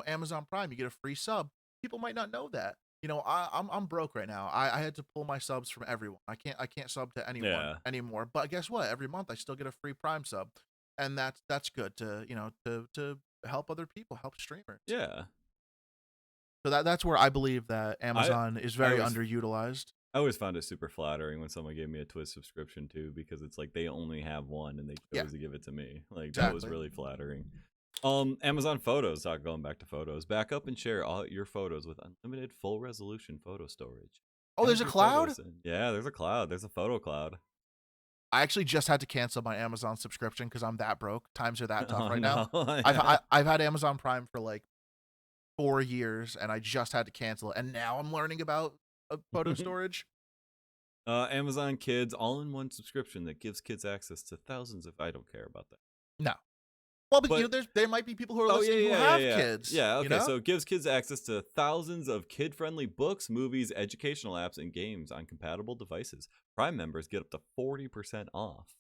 Amazon Prime, you get a free sub. People might not know that. I'm broke right now. I had to pull my subs from everyone. I can't sub to anyone Yeah. anymore. But guess what? Every month I still get a free Prime sub, and that's good to help other people, help streamers. Yeah. So that's where I believe that Amazon is very always- underutilized. I always found it super flattering when someone gave me a Twitch subscription too, because it's like they only have one and they chose to give it to me. Like that was really flattering. Amazon Photos, going back to photos. Back up and share all your photos with unlimited full resolution photo storage. Oh, there's a cloud? Yeah, there's a cloud. There's a photo cloud. I actually just had to cancel my Amazon subscription because I'm that broke. Times are that tough right now. Yeah. I've had Amazon Prime for like 4 years, and I just had to cancel it. And now I'm learning about photo storage. Amazon Kids all-in-one subscription that gives kids access to thousands of. I don't care about that. No. Well, but there might be people who are listening who have kids. Yeah, okay. So it gives kids access to thousands of kid-friendly books, movies, educational apps, and games on compatible devices. Prime members get up to 40% off.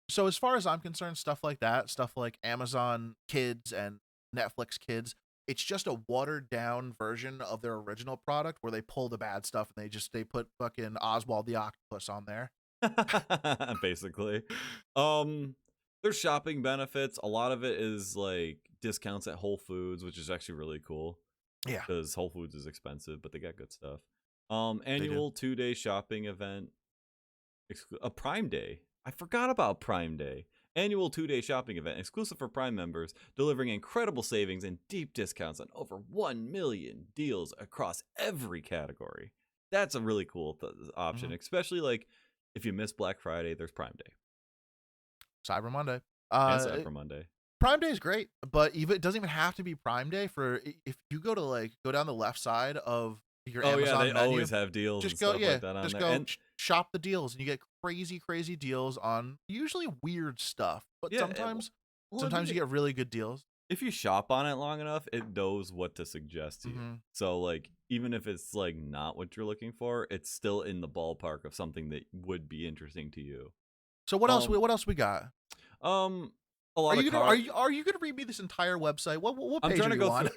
So as far as I'm concerned, stuff like that, stuff like Amazon Kids and Netflix Kids, it's just a watered down version of their original product where they pull the bad stuff and they put fucking Oswald the Octopus on there. Basically. There's shopping benefits. A lot of it is like discounts at Whole Foods, which is actually really cool. Yeah. Because Whole Foods is expensive, but they got good stuff. Annual 2-day shopping event. A Prime Day. I forgot about Prime Day. Annual 2-day shopping event exclusive for Prime members, delivering incredible savings and deep discounts on over 1 million deals across every category. That's a really cool option, especially like if you miss Black Friday, there's Prime Day. Cyber Monday. And Cyber Monday. Prime Day is great, but it doesn't even have to be Prime Day. For if you go down the left side of your Amazon they menu, always have deals just and go, stuff like that on just there. go And shop the deals, and you get crazy deals on usually weird stuff, but sometimes you get really good deals. If you shop on it long enough, it knows what to suggest to you. So like even if it's like not what you're looking for, it's still in the ballpark of something that would be interesting to you. So what else we got? A lot are you gonna read me this entire website? What page I'm trying are to you go on?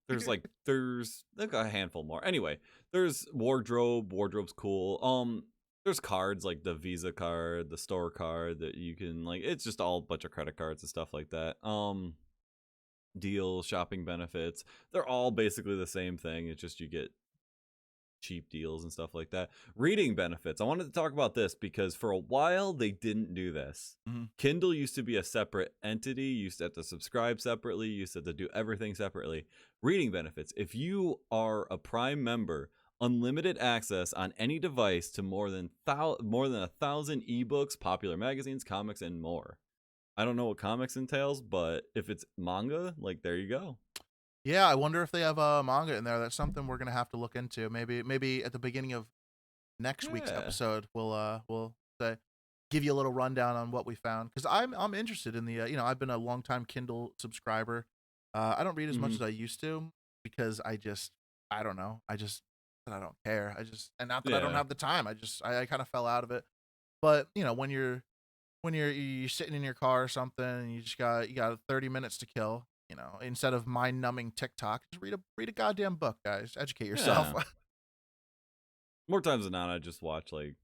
Through, there's like a handful more. Anyway, there's wardrobe. Wardrobe's cool. There's cards like the Visa card, the store card that you can like. It's just all a bunch of credit cards and stuff like that. Deals, shopping benefits. They're all basically the same thing. It's just you get cheap deals and stuff like that. Reading benefits. I wanted to talk about this because for a while they didn't do this. Kindle used to be a separate entity. You used to have to subscribe separately. You used to have to do everything separately. Reading benefits. If you are a Prime member, unlimited access on any device to more than 1,000 ebooks, popular magazines, comics, and more. I don't know what comics entails, but if it's manga, like there you go. Yeah, I wonder if they have a manga in there. That's something we're gonna have to look into. Maybe at the beginning of next week's episode, we'll give you a little rundown on what we found, because I'm interested in the I've been a longtime Kindle subscriber. I don't read as much as I used to because I don't know. I don't care. And not that I don't have the time. I kind of fell out of it. But when you're sitting in your car or something and you got 30 minutes to kill, instead of mind-numbing TikTok, just read a goddamn book, guys. Educate yourself. Yeah. More times than not, I just watch like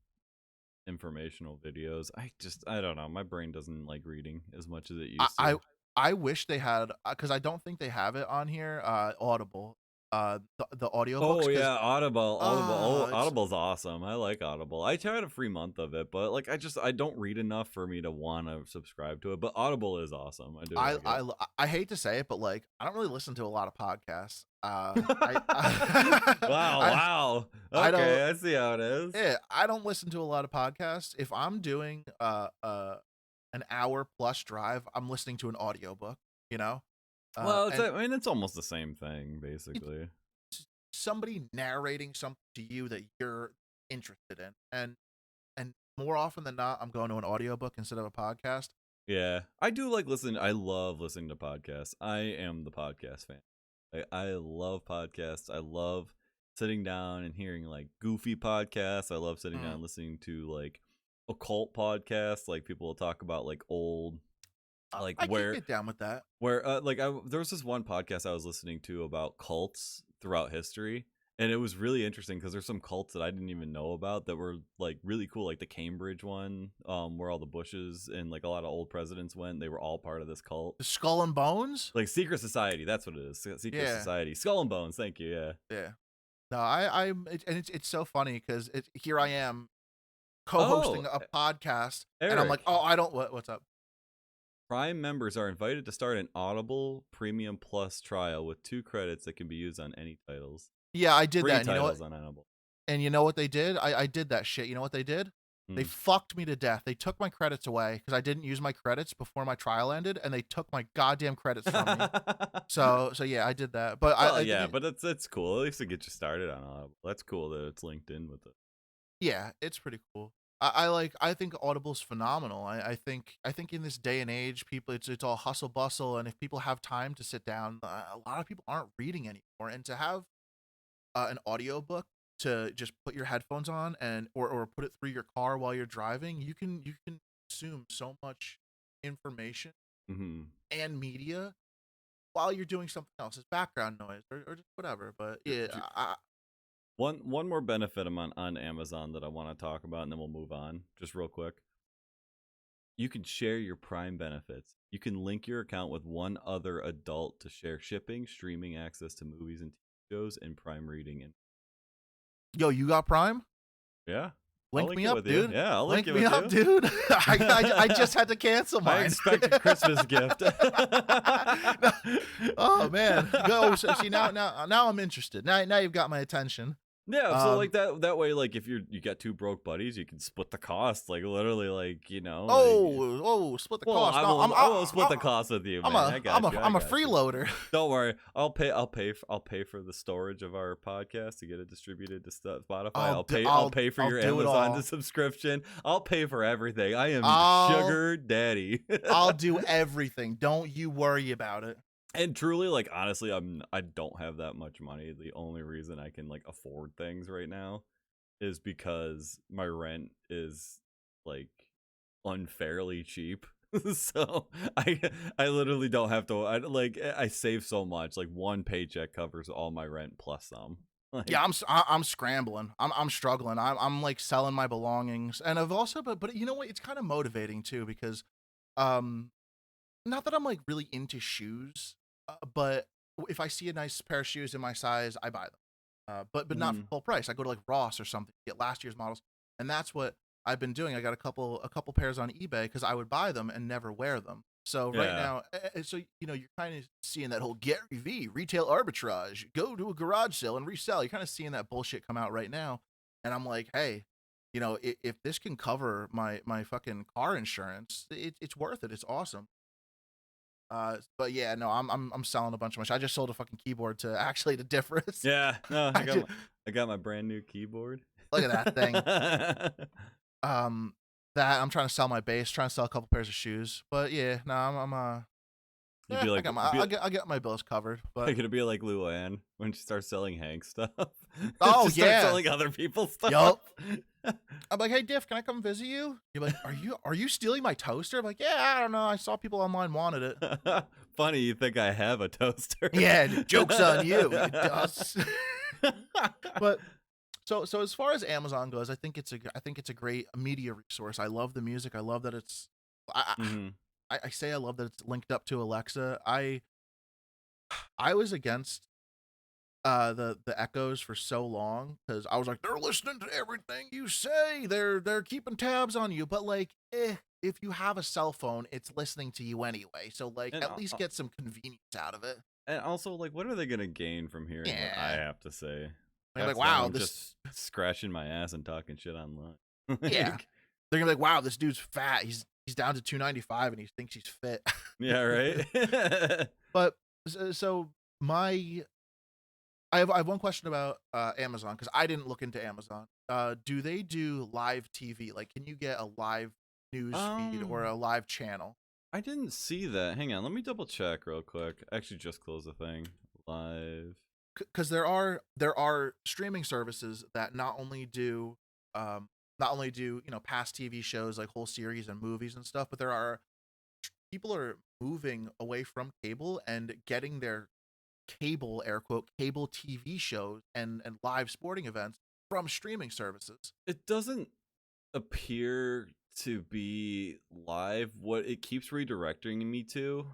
informational videos. I don't know. My brain doesn't like reading as much as it used to. I wish they had, because I don't think they have it on here. Audible. the audiobooks Oh because yeah, Audible. Oh, it's Audible's awesome. I like Audible. I tried a free month of it, but like I don't read enough for me to want to subscribe to it. But Audible is awesome. I do like it. I hate to say it, but like I don't really listen to a lot of podcasts. Wow, I wow. I don't Okay, I see how it is. yeah, I don't listen to a lot of podcasts. If I'm doing an hour plus drive, I'm listening to an audiobook, you know? Well, And I mean, it's almost the same thing, it's basically. somebody narrating something to you that you're interested in. And more often than not, I'm going to an audiobook instead of a podcast. Yeah, I do like listening. I love listening to podcasts. I am the podcast fan. I love podcasts. I love sitting down and hearing like goofy podcasts. I love sitting down Mm. and listening to like occult podcasts. Like people will talk about like old, like I can get down with that. there was this one podcast I was listening to about cults throughout history, and it was really interesting because there's some cults that I didn't even know about that were like really cool, like the Cambridge one, where all the Bushes and like a lot of old presidents went. They were all part of this cult, The Skull and Bones? like secret society. That's what it is. Secret Yeah. society, Skull and Bones. Thank you. Yeah. Yeah. No, it's so funny because here I am co-hosting a podcast, and I'm like, Eric, oh, I don't what's up? Prime members are invited to start an Audible Premium Plus trial with 2 credits that can be used on any titles. Yeah, I did Free that. And you know what? titles on Audible. And you know what they did? I did that shit. You know what they did? They fucked me to death. They took my credits away because I didn't use my credits before my trial ended, and they took my goddamn credits from me. So yeah, I did that. But yeah, but it's cool. At least it gets you started on Audible. That's cool that it's linked in with it. yeah, it's pretty cool. I think Audible's phenomenal. I think in this day and age, people it's all hustle bustle, and if people have time to sit down, a lot of people aren't reading anymore, and to have an audiobook to just put your headphones on and or put it through your car while you're driving, you can consume so much information and media while you're doing something else as background noise or just whatever. But yeah, One more benefit I'm on Amazon that I want to talk about, and then we'll move on just real quick. You can share your Prime benefits. You can link your account with one other adult to share shipping, streaming access to movies and TV shows, and Prime reading. And yo, you got Prime? yeah, Link me up, dude. Yeah, I'll link me up, dude. I just had to cancel mine. I expect a Christmas gift. Oh man, go. So, see now I'm interested. Now you've got my attention. Yeah, so like that way, like if you got 2 broke buddies, you can split the cost. Like literally, like Split the cost. I will split the cost with you, man. I'm a freeloader. Don't worry, I'll pay for the storage of our podcast to get it distributed to Spotify. I'll pay for your Amazon subscription. I'll pay for everything. I am sugar daddy. I'll do everything. Don't you worry about it. And truly, like honestly, I don't have that much money. The only reason I can like afford things right now is because my rent is like unfairly cheap. So I literally don't have to. I save so much. Like one paycheck covers all my rent plus some. Like, yeah, I'm scrambling. I'm struggling. I'm like selling my belongings, and I've also but you know what? It's kind of motivating too because, not that I'm like really into shoes. But if I see a nice pair of shoes in my size, I buy them. But not for full price. I go to like Ross or something, get last year's models, and that's what I've been doing. I got a couple pairs on eBay because I would buy them and never wear them. So right now, so you know, you're kind of seeing that whole Gary V retail arbitrage. Go to a garage sale and resell. You're kind of seeing that bullshit come out right now, and I'm like, hey, you know, if this can cover my fucking car insurance, it's worth it. It's awesome. But yeah, no, I'm selling a bunch of my shit. I just sold a fucking keyboard to actually the difference. Yeah, no, I got my brand new keyboard. Look at that thing. That I'm trying to sell my bass, trying to sell a couple pairs of shoes. But yeah, no, You'd be like, I get my bills covered. But you're gonna be like Luann when she starts selling Hank stuff. Oh she yeah, starts selling other people's stuff. Yup. I'm like, hey Diff, can I come visit you? You're like, are you stealing my toaster? I'm like, yeah, I don't know. I saw people online wanted it. Funny, you think I have a toaster? Yeah, joke's on you, you dust. But so as far as Amazon goes, I think it's a great media resource. I love the music. I love that it's. I say I love that it's linked up to Alexa. I was against the echoes for so long because I was like, they're listening to everything you say. They're keeping tabs on you. But like, if you have a cell phone, it's listening to you anyway. So like, And at least get some convenience out of it. and also, like, what are they gonna gain from hearing what I Yeah. have to say? They're Half like, the time wow, I'm this. just scratching my ass and talking shit online. Yeah. Like, They're gonna be like, wow, this dude's fat. He's down to 295 and he thinks he's fit. yeah, right. But so my I have one question about Amazon because I didn't look into Amazon. Do they do live TV? Like, can you get a live news feed or a um, live channel? I didn't see that. Hang on, let me double check real quick. I actually just closed the thing. Live. Because there are streaming services that um not only do past TV shows like whole series and movies and stuff, but there are people are moving away from cable and getting their cable air quote cable TV shows and live sporting events from streaming services. It doesn't appear to be live. What it keeps redirecting me to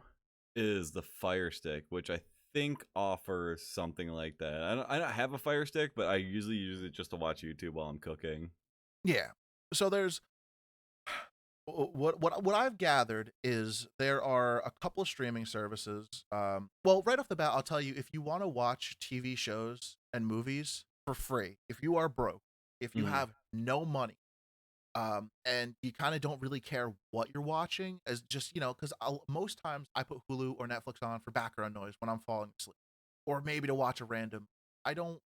is the Fire Stick, which I think offers something like that. I don't have a Fire Stick, but I usually use it just to watch YouTube while I'm cooking. Yeah. So there's what I've gathered is there are a couple of streaming services. Well, right off the bat, I'll tell you if you want to watch TV shows and movies for free, if you are broke, if you Hmm. have no money, and you kind of don't really care what you're watching, as just because most times I put Hulu or Netflix on for background noise when I'm falling asleep, or maybe to watch a random. I don't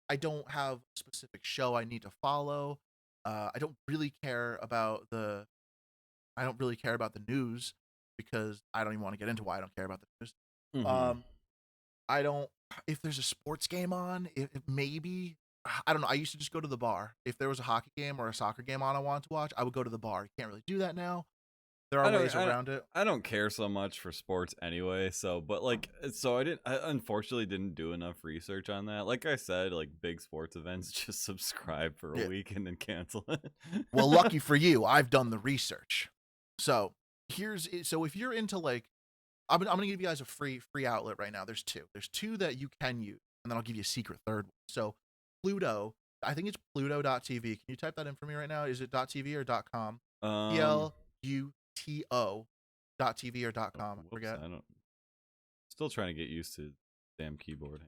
I don't have a specific show I need to follow. I don't really care about the I don't really care about the news because I don't even want to get into why I don't care about the news. Hmm. Um, I don't. If there's a sports game on, if maybe I don't know. I used to just go to the bar. If there was a hockey game or a soccer game on I wanted to watch, I would go to the bar. You can't really do that now. There are I don't ways I don't around it. I don't care so much for sports anyway, so but like so I unfortunately didn't do enough research on that. Like I said, like big sports events just subscribe for a Yeah. week and then cancel it. Well, lucky for you, I've done the research. So so if you're into like I'm gonna give you guys a free outlet right now. There's two. There's two that you can use, and then I'll give you a secret third one. So Pluto, I think it's Pluto.tv. Can you type that in for me right now? Is it .tv or .com? um Pluto .tv or oh, .com. I whoops, forget. I don't still trying to get used to damn keyboard.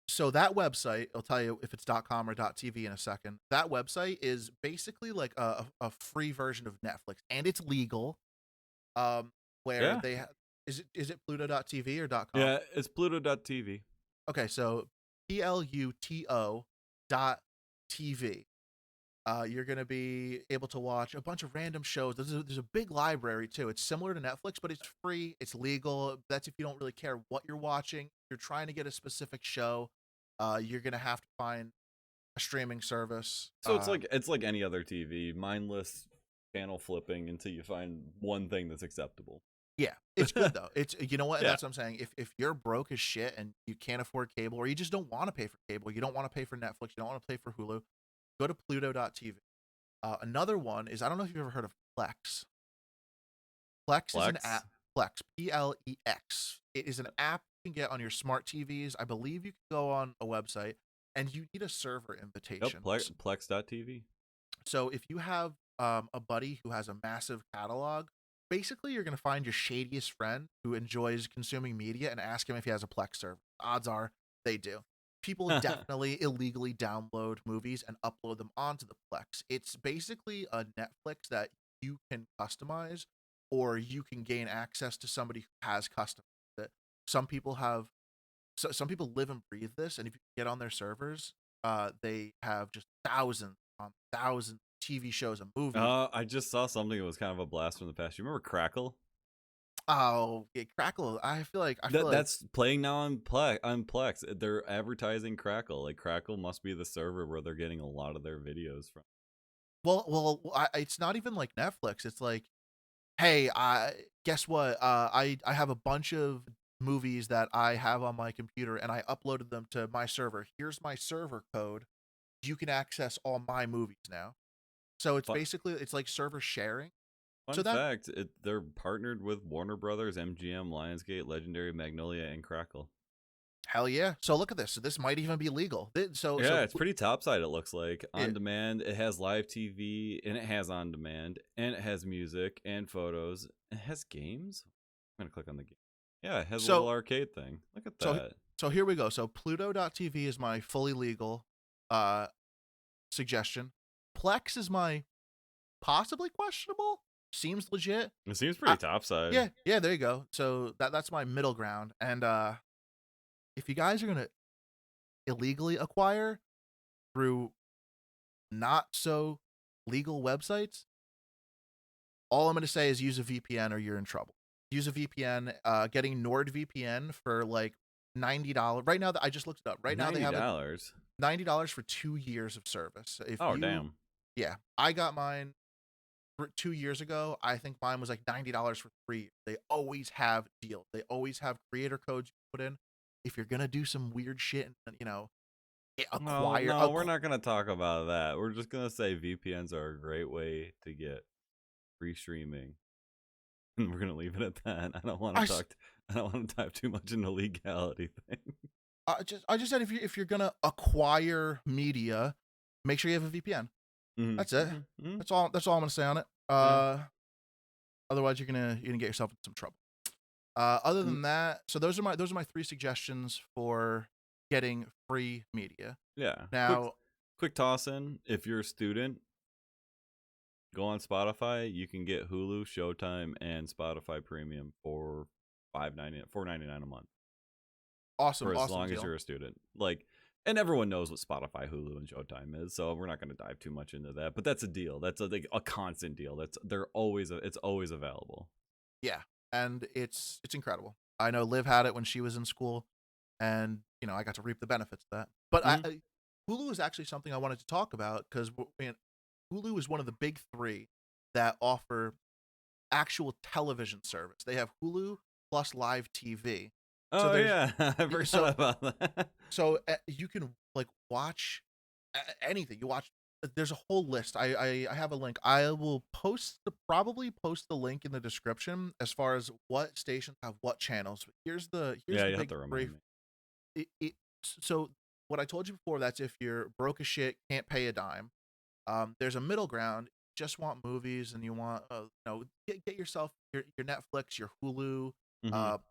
So that website, I'll tell you if it's .com or .tv in a second. That website is basically like a free version of Netflix, and it's legal. Where Yeah. they is it Pluto.tv or .com? Yeah, it's Pluto.tv. Okay, so Pluto dot TV. You're gonna be able to watch a bunch of random shows. There's a big library too. It's similar to Netflix, but it's free. It's legal. That's if you don't really care what you're watching. If you're trying to get a specific show, you're gonna have to find a streaming service. So it's like any other TV, mindless channel flipping until you find one thing that's acceptable. Yeah, it's good though. It's you know what, and Yeah. that's what I'm saying. If you're broke as shit and you can't afford cable, or you just don't want to pay for cable, you don't want to pay for Netflix, you don't want to pay for Hulu, go to Pluto.tv. Another one is I don't know if you've ever heard of Plex. Plex is an Plex? app. Plex, Plex. It is an app you can get on your smart TVs. I believe you can go on a website, and you need a server Yep, invitation. Plex.tv. So if you have a buddy who has a massive catalog, basically you're going to find your shadiest friend who enjoys consuming media and ask him if he has a Plex server. Odds are they do. People definitely illegally download movies and upload them onto the Plex. It's basically a Netflix that you can customize, or you can gain access to somebody who has customized it. Some people have, some people live and breathe this, and if you get on their servers, they have just thousands on thousands of TV shows and movies. I just saw something that was kind of a blast from the past. You remember Crackle? Oh, yeah, Crackle. I feel like That's playing now on Plex. They're advertising Crackle. Like Crackle must be the server where they're getting a lot of their videos from. it's not even like Netflix. It's like, hey, I guess what? I have a bunch of movies that I have on my computer, and I uploaded them to my server. Here's my server code. You can access all my movies now. So Fun, it's like server sharing. fun So that fact: they're partnered with Warner Brothers, MGM, Lionsgate, Legendary, Magnolia, and Crackle. Hell yeah. So look at this. So this might even be legal. Yeah, it's pretty topside. It looks like on it, demand. It has live TV and it has on demand and it has music and photos. It has games. I'm gonna click on the game. Yeah, it has a little so arcade thing. Look at so that. so here we go. So Pluto.tv is my fully legal uh suggestion. Plex is my possibly questionable. Seems legit. It seems pretty topside. Yeah, there you go. So that's my middle ground. And if you guys are gonna illegally acquire through not so legal websites, all I'm gonna say is use a VPN or you're in trouble. Use a VPN. Getting NordVPN for like $90. Right now, I just looked it up. Right now they have $90. $90 for 2 years of service. Damn. Yeah, I got mine 2 years ago. I think mine was like $90 for 3 years. They always have deals. They always have creator codes you put in. If you're gonna do some weird shit and acquire, No, we're not gonna talk about that. We're just gonna say VPNs are a great way to get free streaming, and we're gonna leave it at that. I don't want to talk. I don't want to dive too much into legality thing. I just said if you're gonna acquire media, make sure you have a VPN. Mm-hmm. That's it. Mm-hmm. That's all I'm gonna say on it. Otherwise you're gonna get yourself in some trouble. Other than that, so those are my 3 suggestions for getting free media. Yeah. Now, quick toss in. If you're a student, go on Spotify. You can get Hulu, Showtime, and Spotify Premium for $4.99 a month. Awesome. For as awesome long deal. as you're a student. And everyone knows what Spotify, Hulu, and Showtime is, so we're not going to dive too much into that. But that's a deal. That's a constant deal. It's always available. Yeah, and it's incredible. I know Liv had it when she was in school, and I got to reap the benefits of that. But Hulu is actually something I wanted to talk about because Hulu is one of the big 3 that offer actual television service. They have Hulu plus live TV. Oh, yeah, I forgot about that. So you can watch anything. There's a whole list. I have a link. I will probably post the link in the description as far as what stations have what channels. Here's the you big have to remind me. So what I told you before, that's if you're broke as shit, can't pay a dime. There's a middle ground. Just want movies and you want get yourself your Netflix, your Hulu,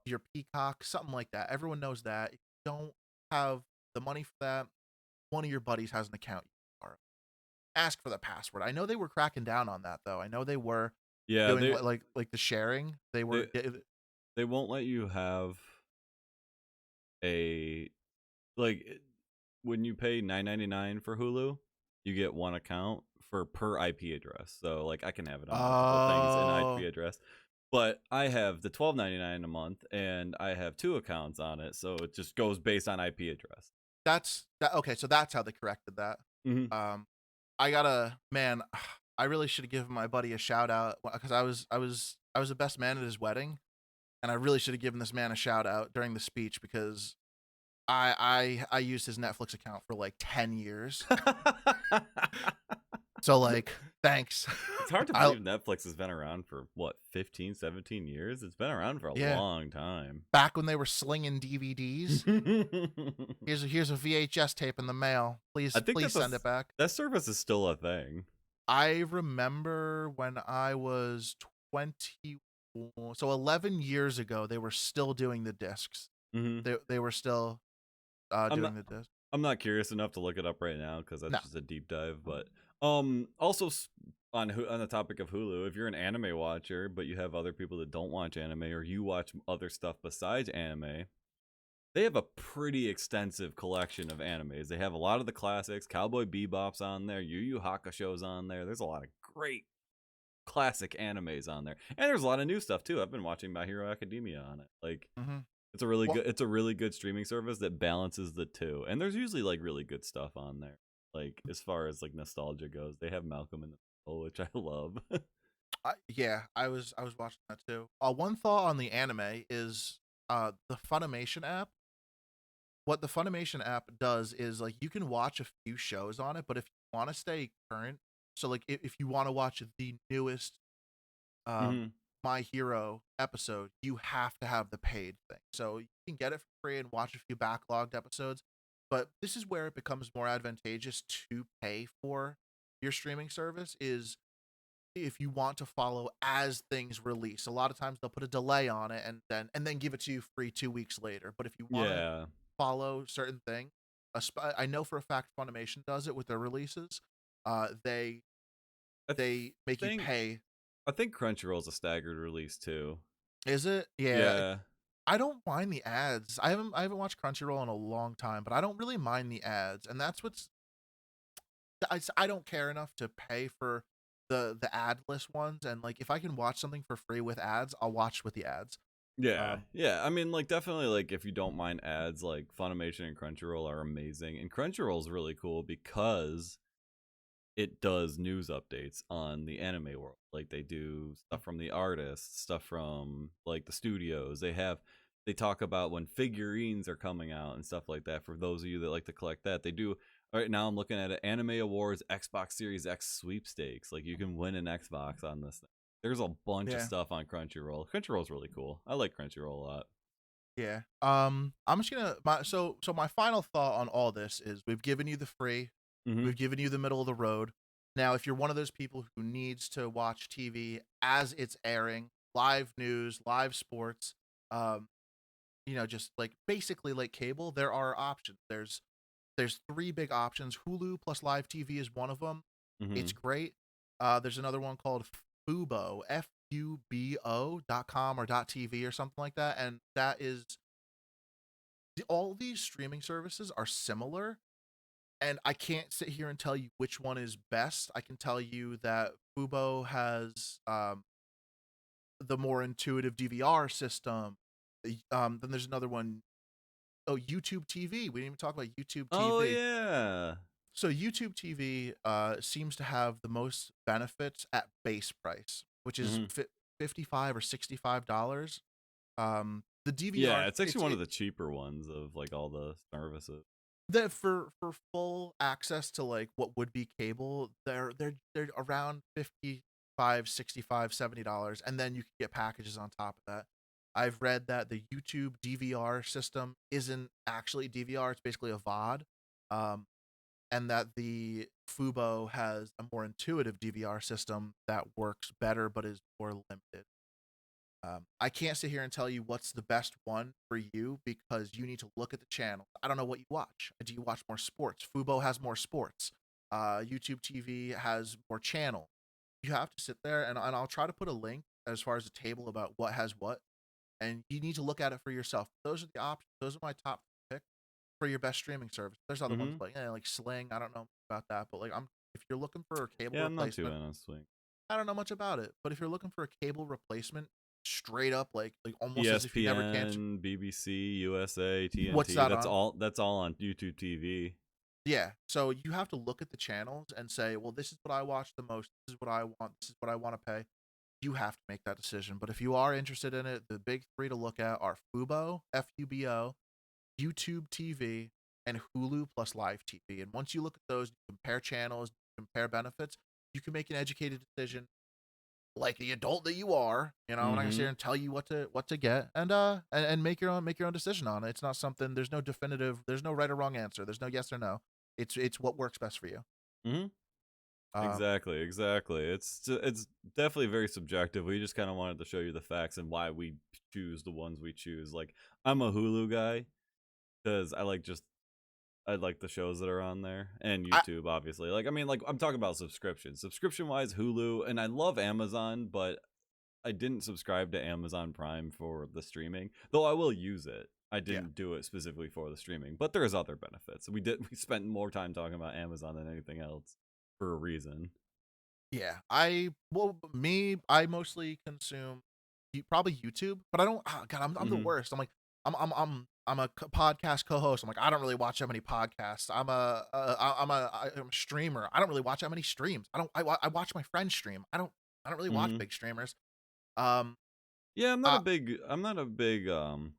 your Peacock, something like that. Everyone knows that. If you don't have the money for that, one of your buddies has an account. Ask for the password. I know they were cracking down on that though. I know they were doing like the sharing. They won't let you have a when you pay $9.99 for Hulu, you get one account per IP address. So I can have it on multiple things in IP address. But I have the $12.99 a month, and I have 2 accounts on it, so it just goes based on IP address. Okay. So that's how they corrected that. I really should have given my buddy a shout out because I was the best man at his wedding, and I really should have given this man a shout out during the speech because I used his Netflix account for 10 years. So thanks. It's hard to believe Netflix has been around for 15, 17 years. It's been around for a long time. Back when they were slinging DVDs. here's a VHS tape in the mail. Please send it back. That service is still a thing. I remember when I was 20, so 11 years ago, they were still doing the discs. They were still doing the discs. I'm not curious enough to look it up right now because that's just a deep dive. But also on the topic of Hulu, if you're an anime watcher but you have other people that don't watch anime or you watch other stuff besides anime, they have a pretty extensive collection of animes. They have a lot of the classics. Cowboy Bebop's on there. Yu Yu Hakusho's on there. There's a lot of great classic animes on there, and there's a lot of new stuff too. I've been watching My Hero Academia on it. It's a really good streaming service that balances the two, and there's usually really good stuff on there. As far as nostalgia goes, they have Malcolm in the Middle, which I love. I was watching that too. One thought on the anime is the Funimation app. What the Funimation app does is you can watch a few shows on it, but if you want to stay current, so if you want to watch the newest My Hero episode, you have to have the paid thing. So you can get it for free and watch a few backlogged episodes, but this is where it becomes more advantageous to pay for your streaming service is if you want to follow as things release. A lot of times they'll put a delay on it and then give it to you free 2 weeks later. But if you want to Yeah. follow certain thing, I know for a fact Funimation does it with their releases. They I they make you think pay. I think Crunchyroll's a staggered release too. Is it? Yeah. Yeah. I don't mind the ads. I haven't watched Crunchyroll in a long time, but I don't really mind the ads, and that's what's I don't care enough to pay for the adless ones, and like if I can watch something for free with ads, I'll watch with the ads. Yeah. Um, Yeah. I mean, like, definitely, like, if you don't mind ads, like, Funimation and Crunchyroll are amazing. And Crunchyroll's really cool because it does news updates on the anime world. Like, they do stuff from the artists, stuff from, like, the studios. They talk about when figurines are coming out and stuff like that. For those of you that like to collect that, they do. Right now, I'm looking at it. Anime Awards Xbox Series X sweepstakes. Like, you can win an Xbox on this thing. There's a bunch of yeah, stuff on Crunchyroll. Crunchyroll's really cool. I like Crunchyroll a lot. yeah. I'm just gonna so my final thought on all this is we've given you the free, Mm-hmm. we've given you the middle of the road. Now, if you're one of those people who needs to watch TV as it's airing, live news, live sports, um, just like basically like cable, there are options. There's three big options. Hulu plus live TV is one of them. Mm-hmm. It's great. There's another one called Fubo, FUBO.com or .tv or something like that, and that is all these streaming services are similar, and I can't sit here and tell you which one is best. I can tell you that Fubo has the more intuitive DVR system. Then there's another one. Oh, YouTube TV. We didn't even talk about YouTube Oh TV. yeah. So YouTube TV seems to have the most benefits at base price, which is Mm-hmm. $55 or $65. The Yeah, DVR it's actually one of the cheaper ones of like all the services. that for full access to like what would be cable, they're around 55, 65, $70, and then you can get packages on top of that. I've read that the YouTube DVR system isn't actually DVR; it's basically a VOD. Um, and that the Fubo has a more intuitive DVR system that works better but is more limited. I can't sit here and tell you what's the best one for you because you need to look at the channel. I don't know what you watch. Do you watch more sports? Fubo has more sports. YouTube TV has more channel. You have to sit there and I'll try to put a link as far as a table about what has what, and you need to look at it for yourself. Those are the options. Those are my top pick for your best streaming service. There's other ones Mm-hmm. like Sling. I don't know about that, but like if you're looking for a cable Yeah, I'm not too replacement, bad on Swing. I don't know much about it. But if you're looking for a cable replacement, straight up like almost as if you never canceled. ESPN, BBC, USA, TNT. What's that That's on? all. That's all on YouTube TV. Yeah. So you have to look at the channels and say, well, this is what I watch the most. This is what I want. This is what I want to pay. You have to make that decision. But if you are interested in it, the big three to look at are Fubo, FUBO, YouTube TV, and Hulu plus live TV. And once you look at those, you compare channels, compare benefits, you can make an educated decision like the adult that you are. I'm not gonna sit here Mm-hmm. and tell you what to get, and make your own decision on it. It's not something. There's no definitive. There's no right or wrong answer. There's no yes or no. It's what works best for you. Mm-hmm. Um, Exactly. It's definitely very subjective. We just kind of wanted to show you the facts and why we choose the ones we choose. Like, I'm a Hulu guy because I like the shows that are on there and I YouTube, obviously. Like, I mean, like, I'm talking about subscription. Subscription wise, Hulu, and I love Amazon, but I didn't subscribe to Amazon Prime for the streaming, though I will use it. I yeah didn't do it specifically for the streaming, but there's other benefits. We spent more time talking about Amazon than anything else for a reason. yeah. I mostly consume probably YouTube, but I don't. Oh, God, I'm the Hmm. worst. I'm a podcast co-host. I'm like I don't really watch that many podcasts. I'm a streamer. I don't really watch that many streams. I watch my friends stream. I don't really watch Hmm. big streamers. Um, Yeah, uh, I'm not a big on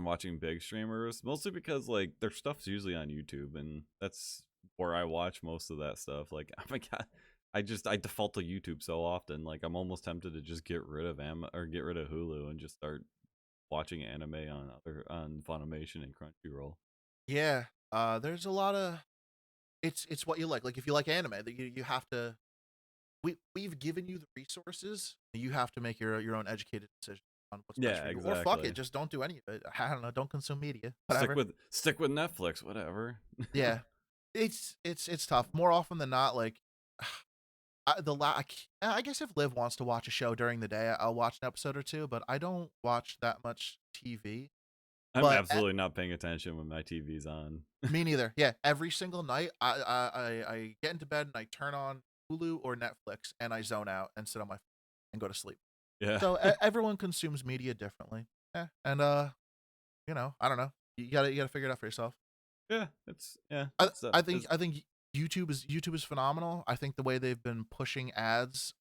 watching big streamers, mostly because like their stuff's usually on YouTube, and that's where I watch most of that stuff. Like, oh my god, I default to YouTube so often. Like I'm almost tempted to just get rid of get rid of Hulu and just start watching anime on Funimation and Crunchyroll. Yeah. There's a lot of it's what you like. Like if you like anime, that you have to. We've given you the resources. You have to make your own educated decision on what's best Yeah, for you. Or fuck exactly. it, just don't do any of it. I don't know. Don't consume media. Whatever. Stick with Netflix, whatever. Yeah, it's tough. More often than not, like I guess if Liv wants to watch a show during the day, I'll watch an episode or two. But I don't watch that much TV. I'm But absolutely not paying attention when my TV's on. me neither. Yeah, every single night I get into bed and I turn on Hulu or Netflix and I zone out and sit on my phone and go to sleep. Yeah. So everyone consumes media differently. And you know, I don't know. You gotta figure it out for yourself. Yeah, it's I think YouTube is phenomenal. I think the way they've been pushing ads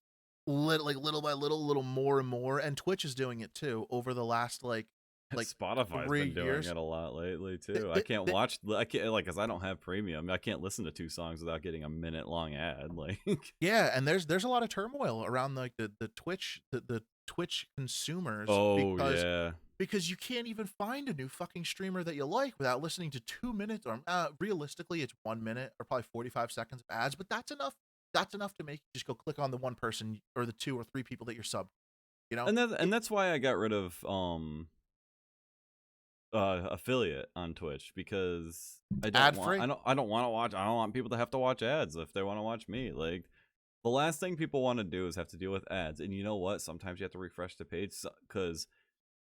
little by little more and more, and Twitch is doing it too over the last like Spotify's 3 been doing years. it a lot lately too. I can't because I don't have premium. I can't listen to 2 songs without getting a minute long ad. Like Yeah, and there's a lot of turmoil around like the Twitch the Twitch consumers. oh yeah. Because you can't even find a new fucking streamer that you like without listening to 2 minutes, or realistically it's 1 minute or probably 45 seconds of ads, but that's enough. That's enough to make you just go click on the one person or the 2 or 3 people that you're subbed, you know? And that's why I got rid of affiliate on Twitch, because I don't want people to have to watch ads if they want to watch me. Like the last thing people want to do is have to deal with ads. And you know what? Sometimes you have to refresh the page because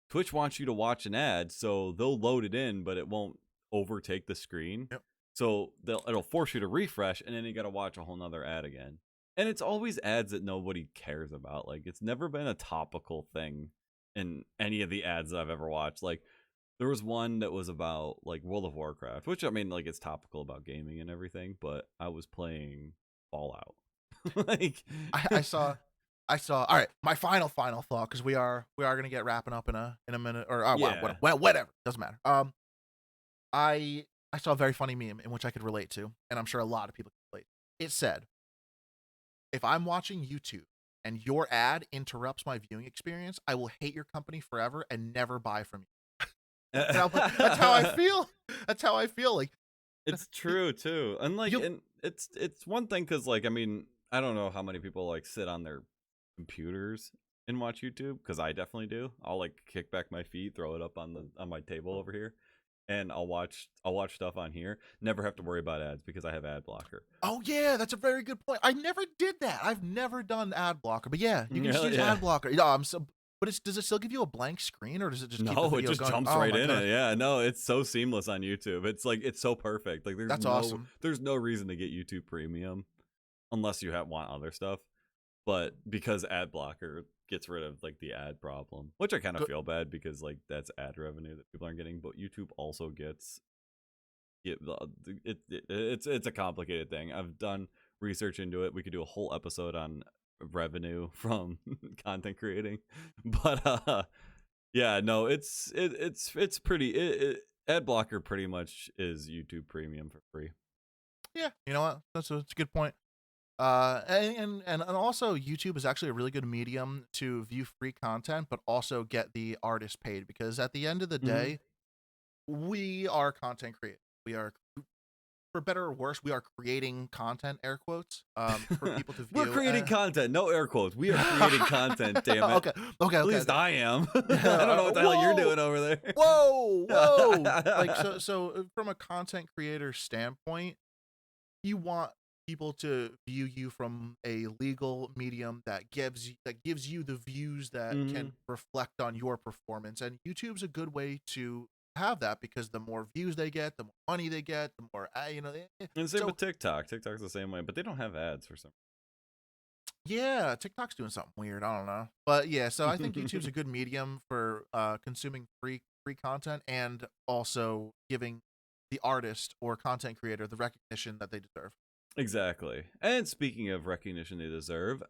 Twitch wants you to watch an ad, so they'll load it in, but it won't overtake the screen. Yep. So it'll force you to refresh, and then you got to watch a whole nother ad again. And it's always ads that nobody cares about. Like it's never been a topical thing in any of the ads that I've ever watched. Like there was one that was about like World of Warcraft, which I mean, like it's topical about gaming and everything, but I was playing Fallout. Like I saw. All right, my final thought, because we are gonna get wrapping up in a minute, or Yeah. whatever, doesn't matter. I saw a very funny meme in which I could relate to, and I'm sure a lot of people can relate. It said, "If I'm watching YouTube and your ad interrupts my viewing experience, I will hate your company forever and never buy from you." That's how I feel. That's how I feel. Like it's true too, and like, and it's one thing because like I mean I don't know how many people like sit on their computers and watch YouTube, because I definitely do. I'll like kick back my feet, throw it up on my table over here, and I'll watch stuff on here. Never have to worry about ads because I have ad blocker. Oh yeah, that's a very good point. I never did that. I've never done ad blocker, but yeah, you can just use ad blocker. Yeah, but does it still give you a blank screen, or does it just keep the video it just going? jumps right in it. Yeah, no, it's so seamless on YouTube. It's like it's so perfect. Like that's awesome. There's no reason to get YouTube Premium unless you want other stuff. But because ad blocker gets rid of like the ad problem, which I kind of feel bad because like that's ad revenue that people aren't getting, but YouTube also gets it's a complicated thing. I've done research into it. We could do a whole episode on revenue from content creating, but yeah, no, it's pretty ad blocker pretty much is YouTube Premium for free. Yeah, you know what? That's a good point. And also YouTube is actually a really good medium to view free content, but also get the artist paid, because at the end of the day, we are content creators. We are, for better or worse, we are creating content, air quotes, for people to view. We're creating content, no air quotes. We are creating content, damn it. Okay. At least I am. I don't know what the hell you're doing over there. Whoa. Like so from a content creator standpoint, you want people to view you from a legal medium that gives you the views that can reflect on your performance, and YouTube's a good way to have that, because the more views they get, the more money they get, the more and same with TikTok's the same way, but they don't have ads for some. Yeah, TikTok's doing something weird, I don't know, but yeah, so I think YouTube's a good medium for consuming free content, and also giving the artist or content creator the recognition that they deserve. Exactly. And speaking of recognition they deserve,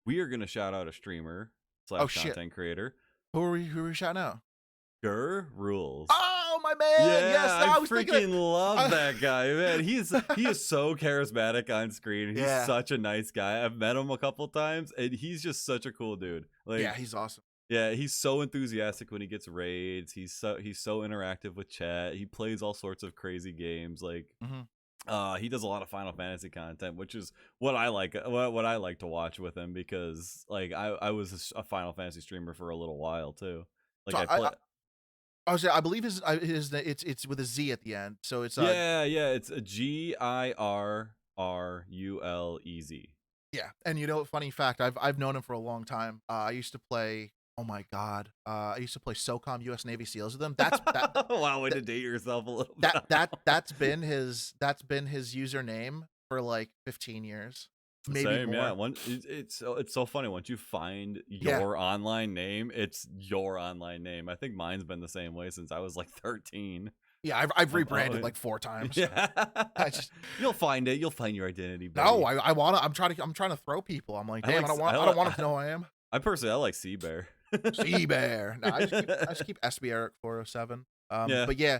we are going to shout out a streamer / content creator. Who are we shouting out? Gur Rules. Oh my man. Yeah, Yes, I was freaking thinking love that guy, man. He is so charismatic on screen. He's Yeah. such a nice guy. I've met him a couple times, and he's just such a cool dude. Like, yeah, he's awesome. yeah, he's so enthusiastic when he gets raids. He's so interactive with chat. He plays all sorts of crazy games. Like, he does a lot of Final Fantasy content, which is what I like. What I like to watch with him, because like I was a Final Fantasy streamer for a little while too. Like So I believe it's with a Z at the end. So it's yeah, it's a GIRRULEZ. Yeah, and you know, funny fact, I've known him for a long time. I used to play. Oh my god, I used to play SOCOM U.S. Navy SEALs with him. Wow, way to date yourself a little bit. That's been his username for like 15 years, maybe Same, more. Yeah. It's so funny once you find your online name. It's your online name. I think mine's been the same way since I was like 13. Yeah, I've rebranded like 4 times. Yeah, you'll find it. You'll find your identity. Buddy. No, I'm trying to throw people. I'm like, damn, I don't want them to know who I am. I like Sea Bear. Sea Bear. No, I just keep HPB Eric 407. But yeah,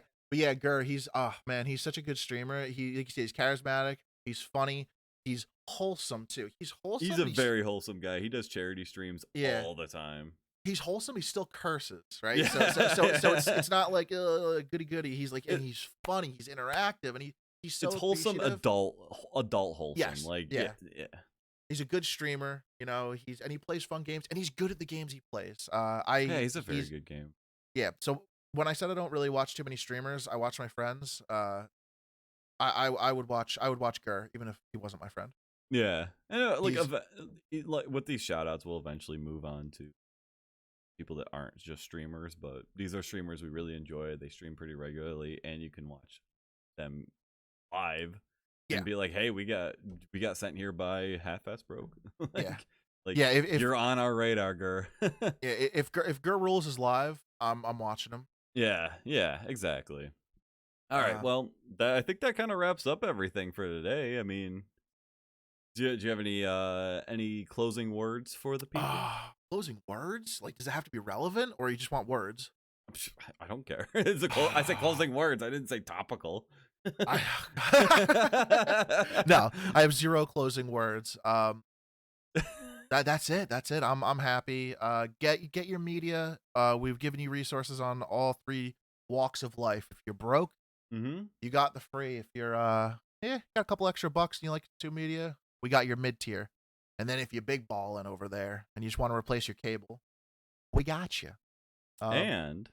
Gur, he's man, he's such a good streamer. He's charismatic. He's funny. He's wholesome too. He's wholesome. He's a very wholesome guy. He does charity streams all the time. He's wholesome. He still curses, right? Yeah. So it's not like goody. He's like, and he's funny. He's interactive, and he's so it's wholesome, adult wholesome. Yes. Like yeah. He's a good streamer, you know. He plays fun games, and he's good at the games he plays. He's a very good game. Yeah. So when I said I don't really watch too many streamers, I watch my friends. I would watch Gur even if he wasn't my friend. Yeah, and like with these shoutouts, we'll eventually move on to people that aren't just streamers, but these are streamers we really enjoy. They stream pretty regularly, and you can watch them live. And be like, hey, we got sent here by Half-Ass Broke. If you're on our radar, Gur. If Gur Rules is live, I'm watching him. Yeah, exactly. All right, well, I think that kind of wraps up everything for today. I mean, do you have any closing words for the people? Closing words? Like, does it have to be relevant, or you just want words? I don't care. I said closing words. I didn't say topical. No, I have 0 closing words. That's it. I'm happy. Get your media. We've given you resources on all 3 walks of life. If you're broke, you got the free. If you're got a couple extra bucks and you like to do media, we got your mid tier. And then if you're big balling over there and you just want to replace your cable, we got you. And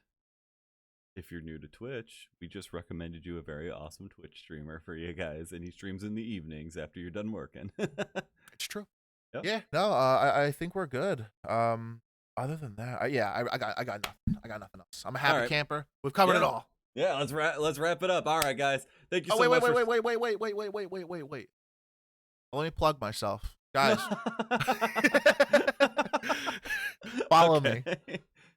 if you're new to Twitch, we just recommended you a very awesome Twitch streamer for you guys, and he streams in the evenings after you're done working. It's true. Yep. Yeah. No, I think we're good. Other than that, I got nothing. I got nothing else. I'm a happy camper. We've covered it all. Yeah, let's wrap it up. All right, guys. Thank you so much. Wait. Let me plug myself, guys. Follow me.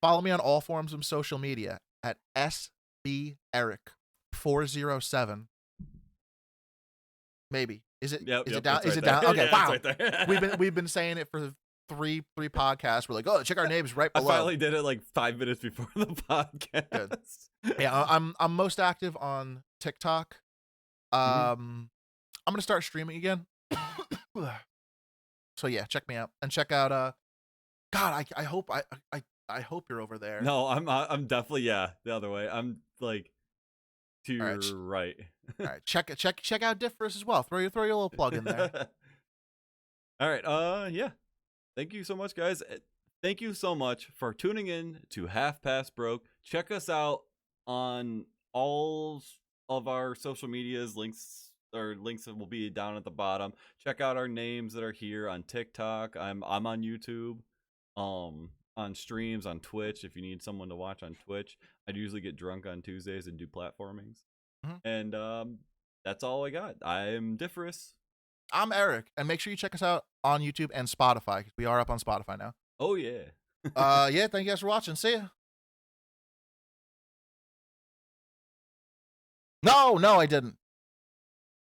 Follow me on all forms of social media at SB Eric 407. Maybe. Is it? Is it down? Is it down? Okay. Wow. We've been saying it for three podcasts. We're like, oh, check our names right below. I finally did it like 5 minutes before the podcast. Good. Yeah, I'm most active on TikTok. I'm gonna start streaming again. So yeah, check me out and check out. God, I hope I hope you're over there. No, I'm definitely the other way. I'm like to your right. All right, check out Differs as well. Throw your little plug in there. All right. Yeah. Thank you so much, guys. Thank you so much for tuning in to Half Past Broke. Check us out on all of our social medias. Links will be down at the bottom. Check out our names that are here on TikTok. I'm on YouTube. On streams on Twitch. If you need someone to watch on Twitch, I'd usually get drunk on Tuesdays and do platformings. And that's all I got. I'm Differus. I'm Eric, and make sure you check us out on YouTube and Spotify, because we are up on Spotify now. Oh yeah. Yeah, thank you guys for watching. See ya. No, I didn't.